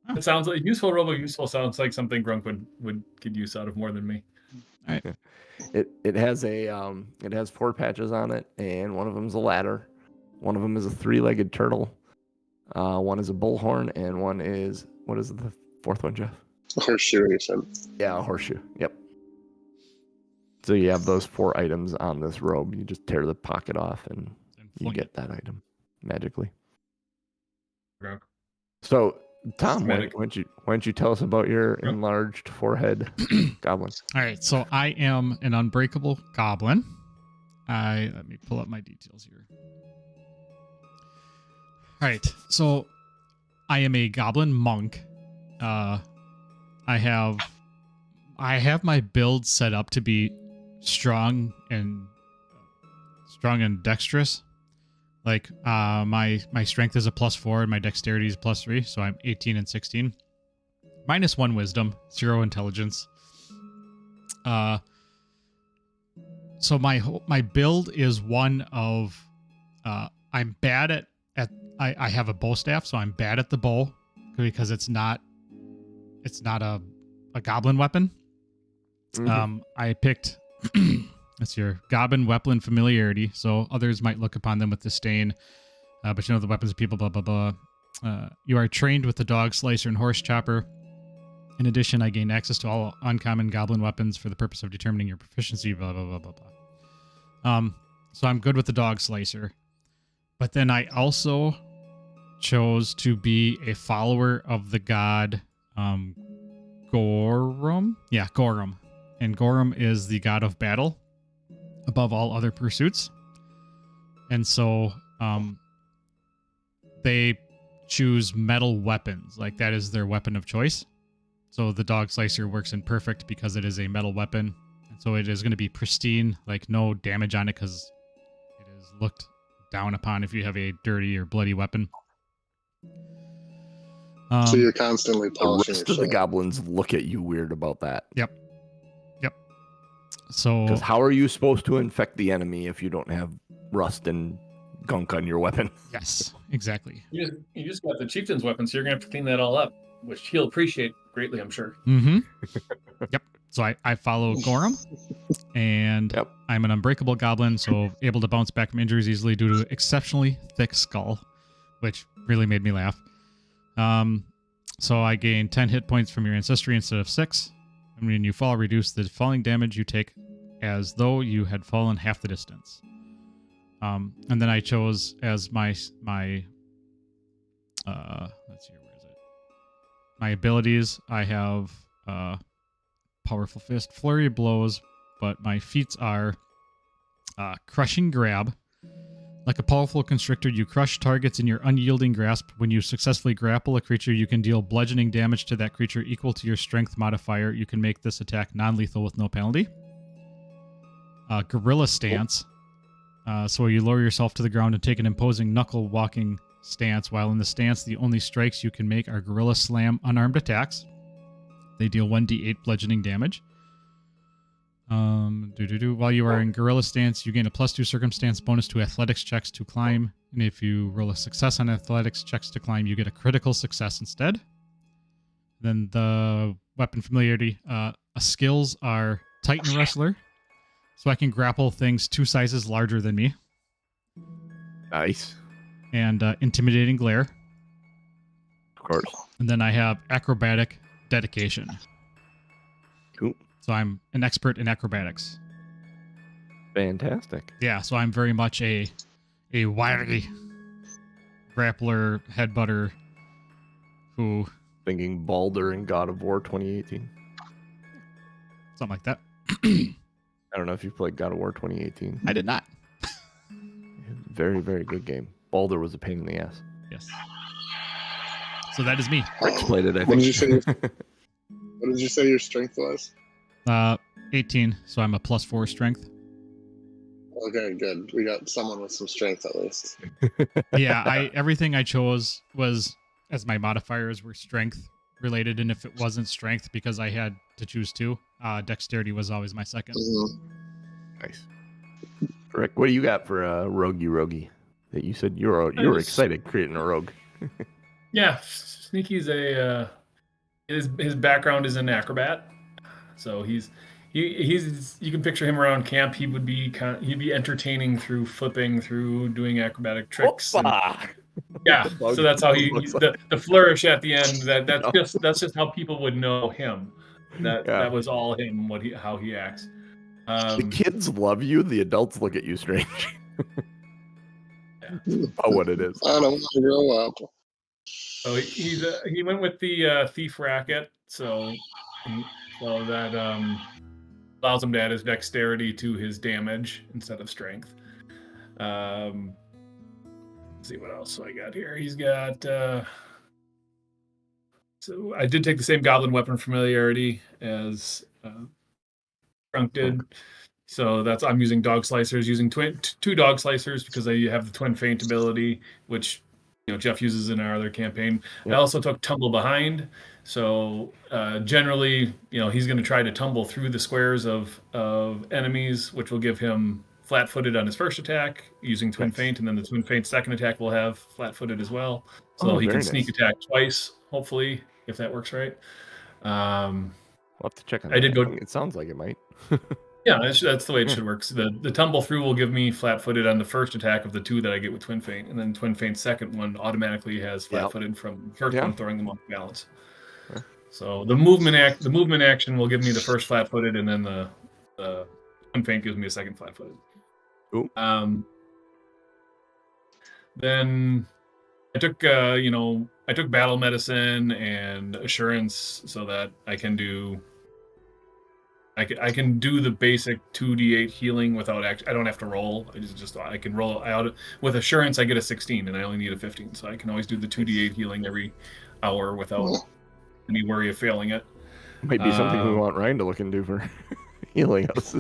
It sounds like useful robe of useful sounds like something Grunk would get use out of more than me. All right. It has it has 4 patches on it, and one of them's a ladder. One of them is a 3-legged turtle. One is a bullhorn, and one is, what is the 4th one, Jeff? A horseshoe, you said. Yeah, a horseshoe. Yep. So you have those 4 items on this robe. You just tear the pocket off, and you get that item magically. Grunk. So, Tom, why don't you tell us about your enlarged forehead goblin? All right, so I am an unbreakable goblin. Let me pull up my details here. All right, so I am a goblin monk. I have my build set up to be strong and dexterous. Like my strength is a +4 and my dexterity is +3, so I'm 18 and 16. -1 wisdom, 0 intelligence. So my build is one of I'm bad at I have a bow staff, so I'm bad at the bow because it's not a goblin weapon. Mm-hmm. I picked that's your goblin weapon familiarity, so others might look upon them with disdain, but you know the weapons of people, blah blah blah. You are trained with the dog slicer and horse chopper. In addition, I gain access to all uncommon goblin weapons for the purpose of determining your proficiency, blah blah blah blah blah. So I'm good with the dog slicer, but then I also chose to be a follower of the god Gorum. Yeah, Gorum. And Gorum is the god of battle above all other pursuits. And so they choose metal weapons. Like, that is their weapon of choice. So the dog slicer works in perfect because it is a metal weapon. And so it is going to be pristine, like no damage on it because it is looked down upon if you have a dirty or bloody weapon. So you're constantly The polishing rest your of the shit. goblins look at you weird about that. Yep. So Because how are you supposed to infect the enemy if you don't have rust and gunk on your weapon? yes, exactly. You just got the chieftain's weapon, so you're gonna have to clean that all up, which he'll appreciate greatly, I'm sure. Mm-hmm. Yep. So I follow Gorham, and Yep. I'm an unbreakable goblin, so able to bounce back from injuries easily due to exceptionally thick skull, which really made me laugh. So I gain 10 hit points from your ancestry instead of 6. And when you fall, reduce the falling damage you take as though you had fallen half the distance. And then I chose as my let's see, where is it? My abilities, I have Powerful Fist, Flurry of Blows, but my feats are Crushing Grab. Like a powerful constrictor, you crush targets in your unyielding grasp. When you successfully grapple a creature, you can deal bludgeoning damage to that creature equal to your strength modifier. You can make this attack non-lethal with no penalty. Gorilla Stance. So you lower yourself to the ground and take an imposing knuckle-walking stance. While in the stance, the only strikes you can make are Gorilla Slam unarmed attacks. They deal 1d8 bludgeoning damage. While you are in Gorilla Stance, you gain a +2 circumstance bonus to athletics checks to climb. And if you roll a success on athletics checks to climb, you get a critical success instead. Then the weapon familiarity skills are Titan Wrestler. So I can grapple things 2 sizes larger than me. Nice. And Intimidating Glare. Of course. And then I have Acrobatic Dedication. Cool. So I'm an expert in acrobatics. Fantastic. Yeah, so I'm very much a wiry grappler, headbutter who... Thinking Baldur in God of War 2018. Something like that. I don't know if you played God of War 2018. I did not. Very, very good game. Baldur was a pain in the ass. Yes. So that is me. Rex played it, I think. What did you say? What did you say your strength was? 18, so I'm a +4 strength. Okay, good. We got someone with some strength at least. Yeah, everything I chose was, as my modifiers were strength related, and if it wasn't strength because I had to choose 2, dexterity was always my second. Nice. Rick, what do you got for roguey? That you said you were excited creating a rogue. Yeah, Sneaky's his background is an acrobat, so he's you can picture him around camp. He'd be entertaining through flipping, through doing acrobatic tricks. Yeah, so that's how the flourish at the end. That's just how people would know him. That was all him. How he acts. The kids love you. The adults look at you strange. About what it is. I don't want to grow up. So he went with the thief racket. So that allows him to add his dexterity to his damage instead of strength. Let's see what else I got here. He's got. So I did take the same goblin weapon familiarity as Trunk did. So I'm using dog slicers, using 2 dog slicers because I have the twin feint ability, which Jeff uses in our other campaign. Yep. I also took tumble behind. So generally, he's going to try to tumble through the squares of enemies, which will give him flat-footed on his first attack using twin feint, and then the twin feint second attack will have flat-footed as well. So he can sneak attack twice, hopefully, if that works right. We'll have to check on that. It sounds like it might. Yeah, that's the way it should work. So the tumble through will give me flat-footed on the first attack of the 2 that I get with twin feint, and then twin feint second one automatically has flat-footed from the first one, throwing them off balance. Yeah. So the movement action will give me the first flat-footed, and then the twin feint gives me a second flat-footed. Cool. Then I took battle medicine and assurance so that I can do the basic 2d8 healing without I don't have to roll. I can roll out with assurance. I get a 16 and I only need a 15, so I can always do the 2d8 healing every hour without any worry of failing it. Might be something we want Ryan to look into for healing us.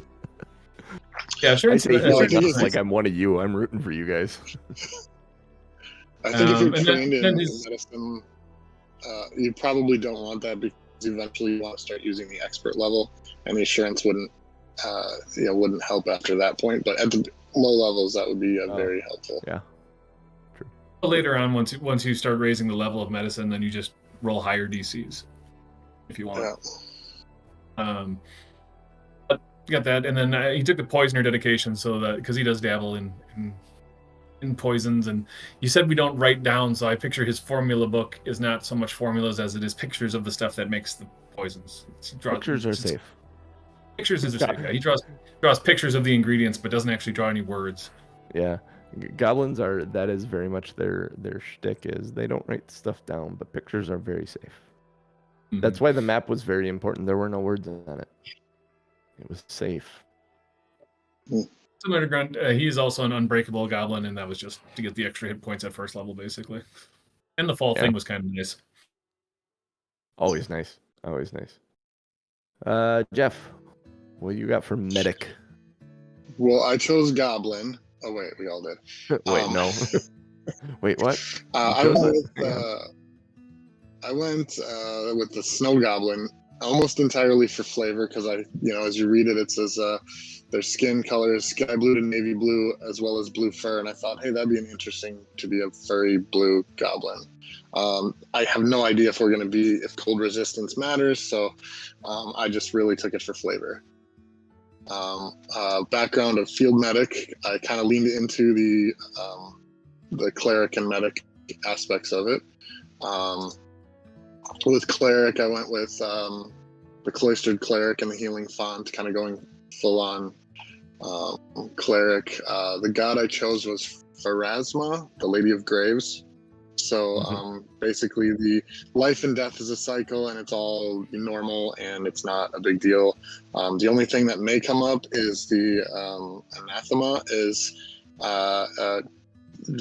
Yeah, sure. I say healing us like I'm one of you. I'm rooting for you guys. I think if you're trained in medicine, you probably don't want that because eventually you want to start using the expert level, and the assurance wouldn't help after that point. But at the low levels, that would be very helpful. Yeah. True. Later on, once you start raising the level of medicine, then you just roll higher DCs if you want. Yeah. But you got that, and then he took the poisoner dedication so that because he does dabble in poisons, and you said we don't write down, so I picture his formula book is not so much formulas as it is pictures of the stuff that makes the poisons. Pictures are safe. Pictures is safe. Yeah, he draws pictures of the ingredients, but doesn't actually draw any words. Yeah, goblins that is very much their shtick is they don't write stuff down, but pictures are very safe. Mm-hmm. That's why the map was very important. There were no words on it. It was safe. Similar to Grunt, he's also an unbreakable goblin, and that was just to get the extra hit points at first level, basically. And the fall thing was kind of nice. Always nice. Always nice. Jeff, what you got for medic? Well, I chose Goblin. Oh, wait, we all did. Wait, no. Wait, what? I went with the Snow Goblin almost entirely for flavor because as you read it, it says their skin color is sky blue to navy blue as well as blue fur, and I thought, hey, that'd be interesting to be a furry blue goblin. I have no idea if cold resistance matters, so I just really took it for flavor. Background of field medic, I kind of leaned into the cleric and medic aspects of it. With cleric, I went with the cloistered cleric and the healing font, kind of going full on cleric. The god I chose was Pharasma, the Lady of Graves. So basically the life and death is a cycle and it's all normal and it's not a big deal. The only thing that may come up is the anathema is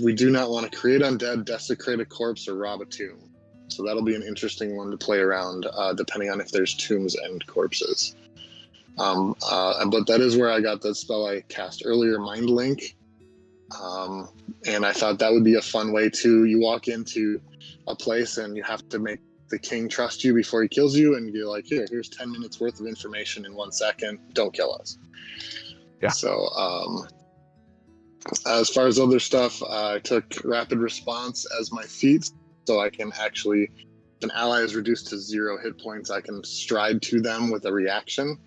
we do not want to create undead, desecrate a corpse, or rob a tomb. So that'll be an interesting one to play around depending on if there's tombs and corpses. But that is where I got the spell I cast earlier, Mind Link. And I thought that would be a fun way to, you walk into a place and you have to make the king trust you before he kills you, and you're like, here's 10 minutes worth of information in 1 second, don't kill us. Yeah. So as far as other stuff, I took rapid response as my feat, so I can actually, if an ally is reduced to 0 hit points, I can stride to them with a reaction.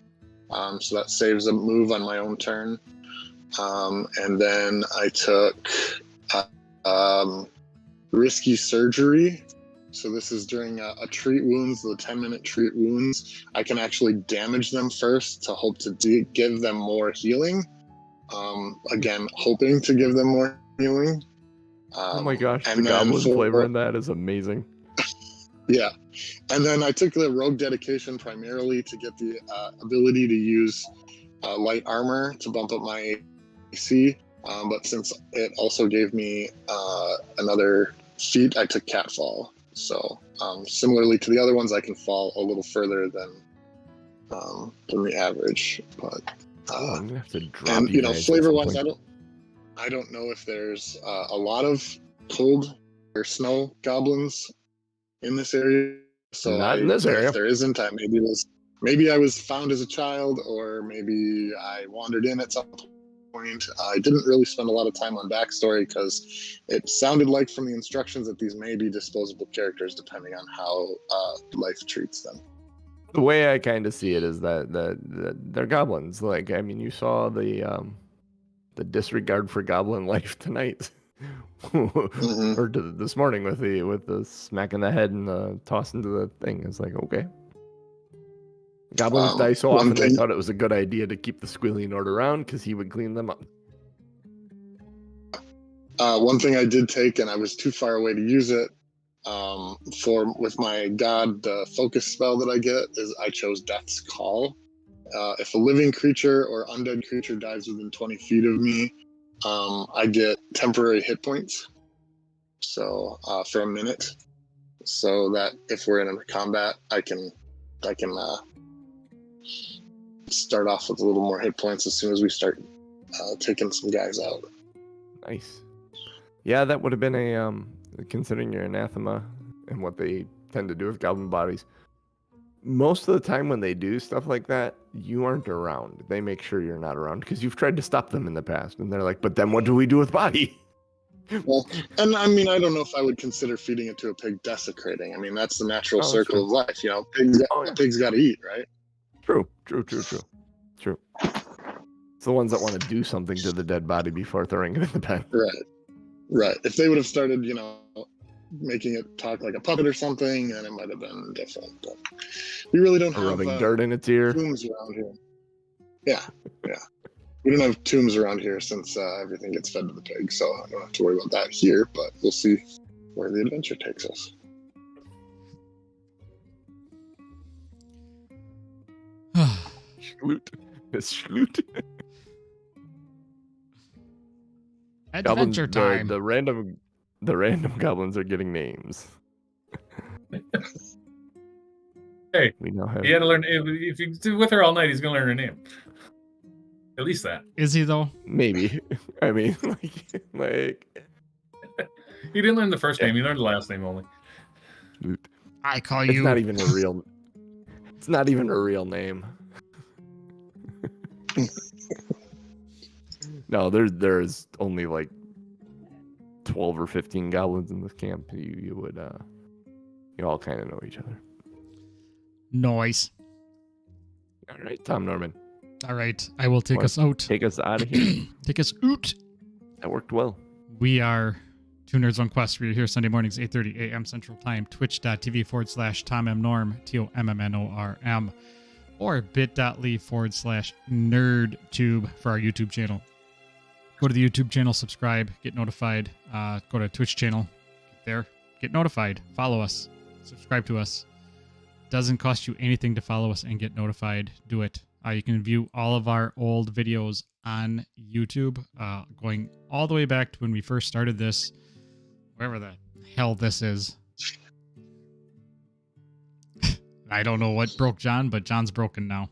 So that saves a move on my own turn. And then I took risky surgery. So this is during a treat wounds, the 10-minute treat wounds. I can actually damage them first to hope to give them more healing. Again, hoping to give them more healing. Oh my gosh, the goblin flavor in that is amazing. Yeah. And then I took the rogue dedication primarily to get the ability to use light armor to bump up my AC. But since it also gave me another feat, I took Catfall. So similarly to the other ones, I can fall a little further than the average. But I'm gonna have to drop and flavor-wise, I don't know if there's a lot of cold or snow goblins in this area. So not in this area. If there isn't, maybe I was found as a child, or maybe I wandered in at some point. I didn't really spend a lot of time on backstory because it sounded like from the instructions that these may be disposable characters depending on how life treats them. The way I kind of see it is that they're goblins. Like, I mean, you saw the disregard for goblin life tonight. Or this morning with the smack in the head and the toss into the thing. It's like, okay. Goblins die so often, they thought it was a good idea to keep the squealing Nord around because he would clean them up. One thing I did take, and I was too far away to use it, with my god, the focus spell that I get is I chose Death's Call. If a living creature or undead creature dies within 20 feet of me, I get temporary hit points. So for a minute, so that if we're in a combat, I can start off with a little more hit points as soon as we start taking some guys out. Nice. Yeah, that would have been a considering your anathema and what they tend to do with goblin bodies. Most of the time when they do stuff like that, you aren't around. They make sure you're not around because you've tried to stop them in the past, and they're like, "But then what do we do with body?" Well, and I mean, I don't know if I would consider feeding it to a pig desecrating. I mean, that's the natural circle of life. You know, pigs got to eat, right? True. It's the ones that want to do something to the dead body before throwing it in the pen. Right. If they would have started, making it talk like a puppet or something, then it might have been different. But we really don't have rubbing dirt in its ear. Tombs around here. Yeah. We don't have tombs around here since everything gets fed to the pigs, so I don't have to worry about that here. But we'll see where the adventure takes us. Schloot. Adventure time. The random goblins are getting names. Hey, we now have. He had to learn. If you do with her all night, he's gonna learn her name. At least that. Is he though? Maybe. I mean, like. He didn't learn the first name. He learned the last name only. I call you. It's not even a real. It's not even a real name. No, there's only like 12 or 15 goblins in this camp. You would you all kind of know each other. Nice. All right, Tom Norman. All right, I will take us out. Take us out of here. Take us out. That worked well. We are Two Nerds on Quest. We're here Sunday mornings, 8:30 a.m. Central Time. Twitch.tv/TomMNorm, TOMMNORM, or bit.ly/nerdtube for our YouTube channel. Go to the YouTube channel, subscribe, get notified. Go to Twitch channel, get there, get notified. Follow us, subscribe to us. Doesn't cost you anything to follow us and get notified. Do it. You can view all of our old videos on YouTube, going all the way back to when we first started this, wherever the hell this is. I don't know what broke John, but John's broken now.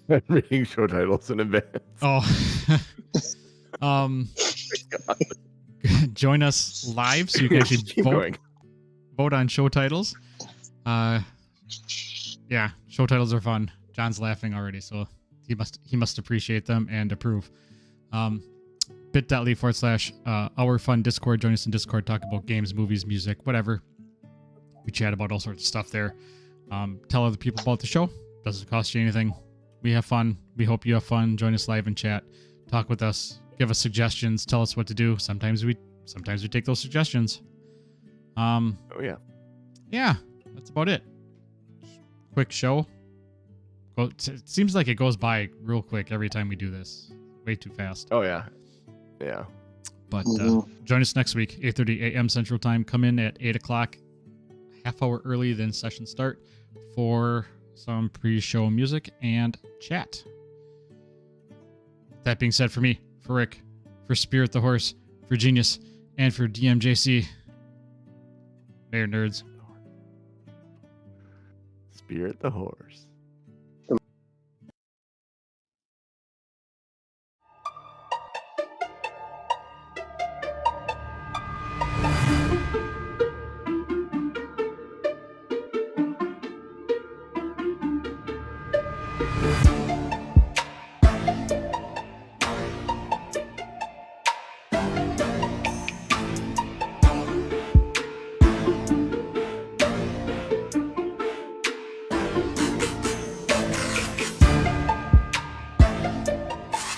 I'm reading show titles in advance. Join us live so you can actually vote on show titles. Yeah, show titles are fun. John's laughing already, so he must appreciate them and approve. Bit.ly/our fun Discord. Join us in Discord. Talk about games, movies, music, whatever. We chat about all sorts of stuff there. Tell other people about the show. Doesn't cost you anything. We have fun. We hope you have fun. Join us live and chat. Talk with us. Give us suggestions. Tell us what to do. Sometimes we take those suggestions. Oh yeah. Yeah, that's about it. Quick show. It seems like it goes by real quick every time we do this. Way too fast. Oh yeah. But join us next week, 8:30 a.m. Central Time. Come in at 8 o'clock, half hour early than session start, for some pre-show music and chat. That being said, for me, for Rick, for Spirit the Horse, for Genius, and for DMJC, they're nerds. Spirit the Horse.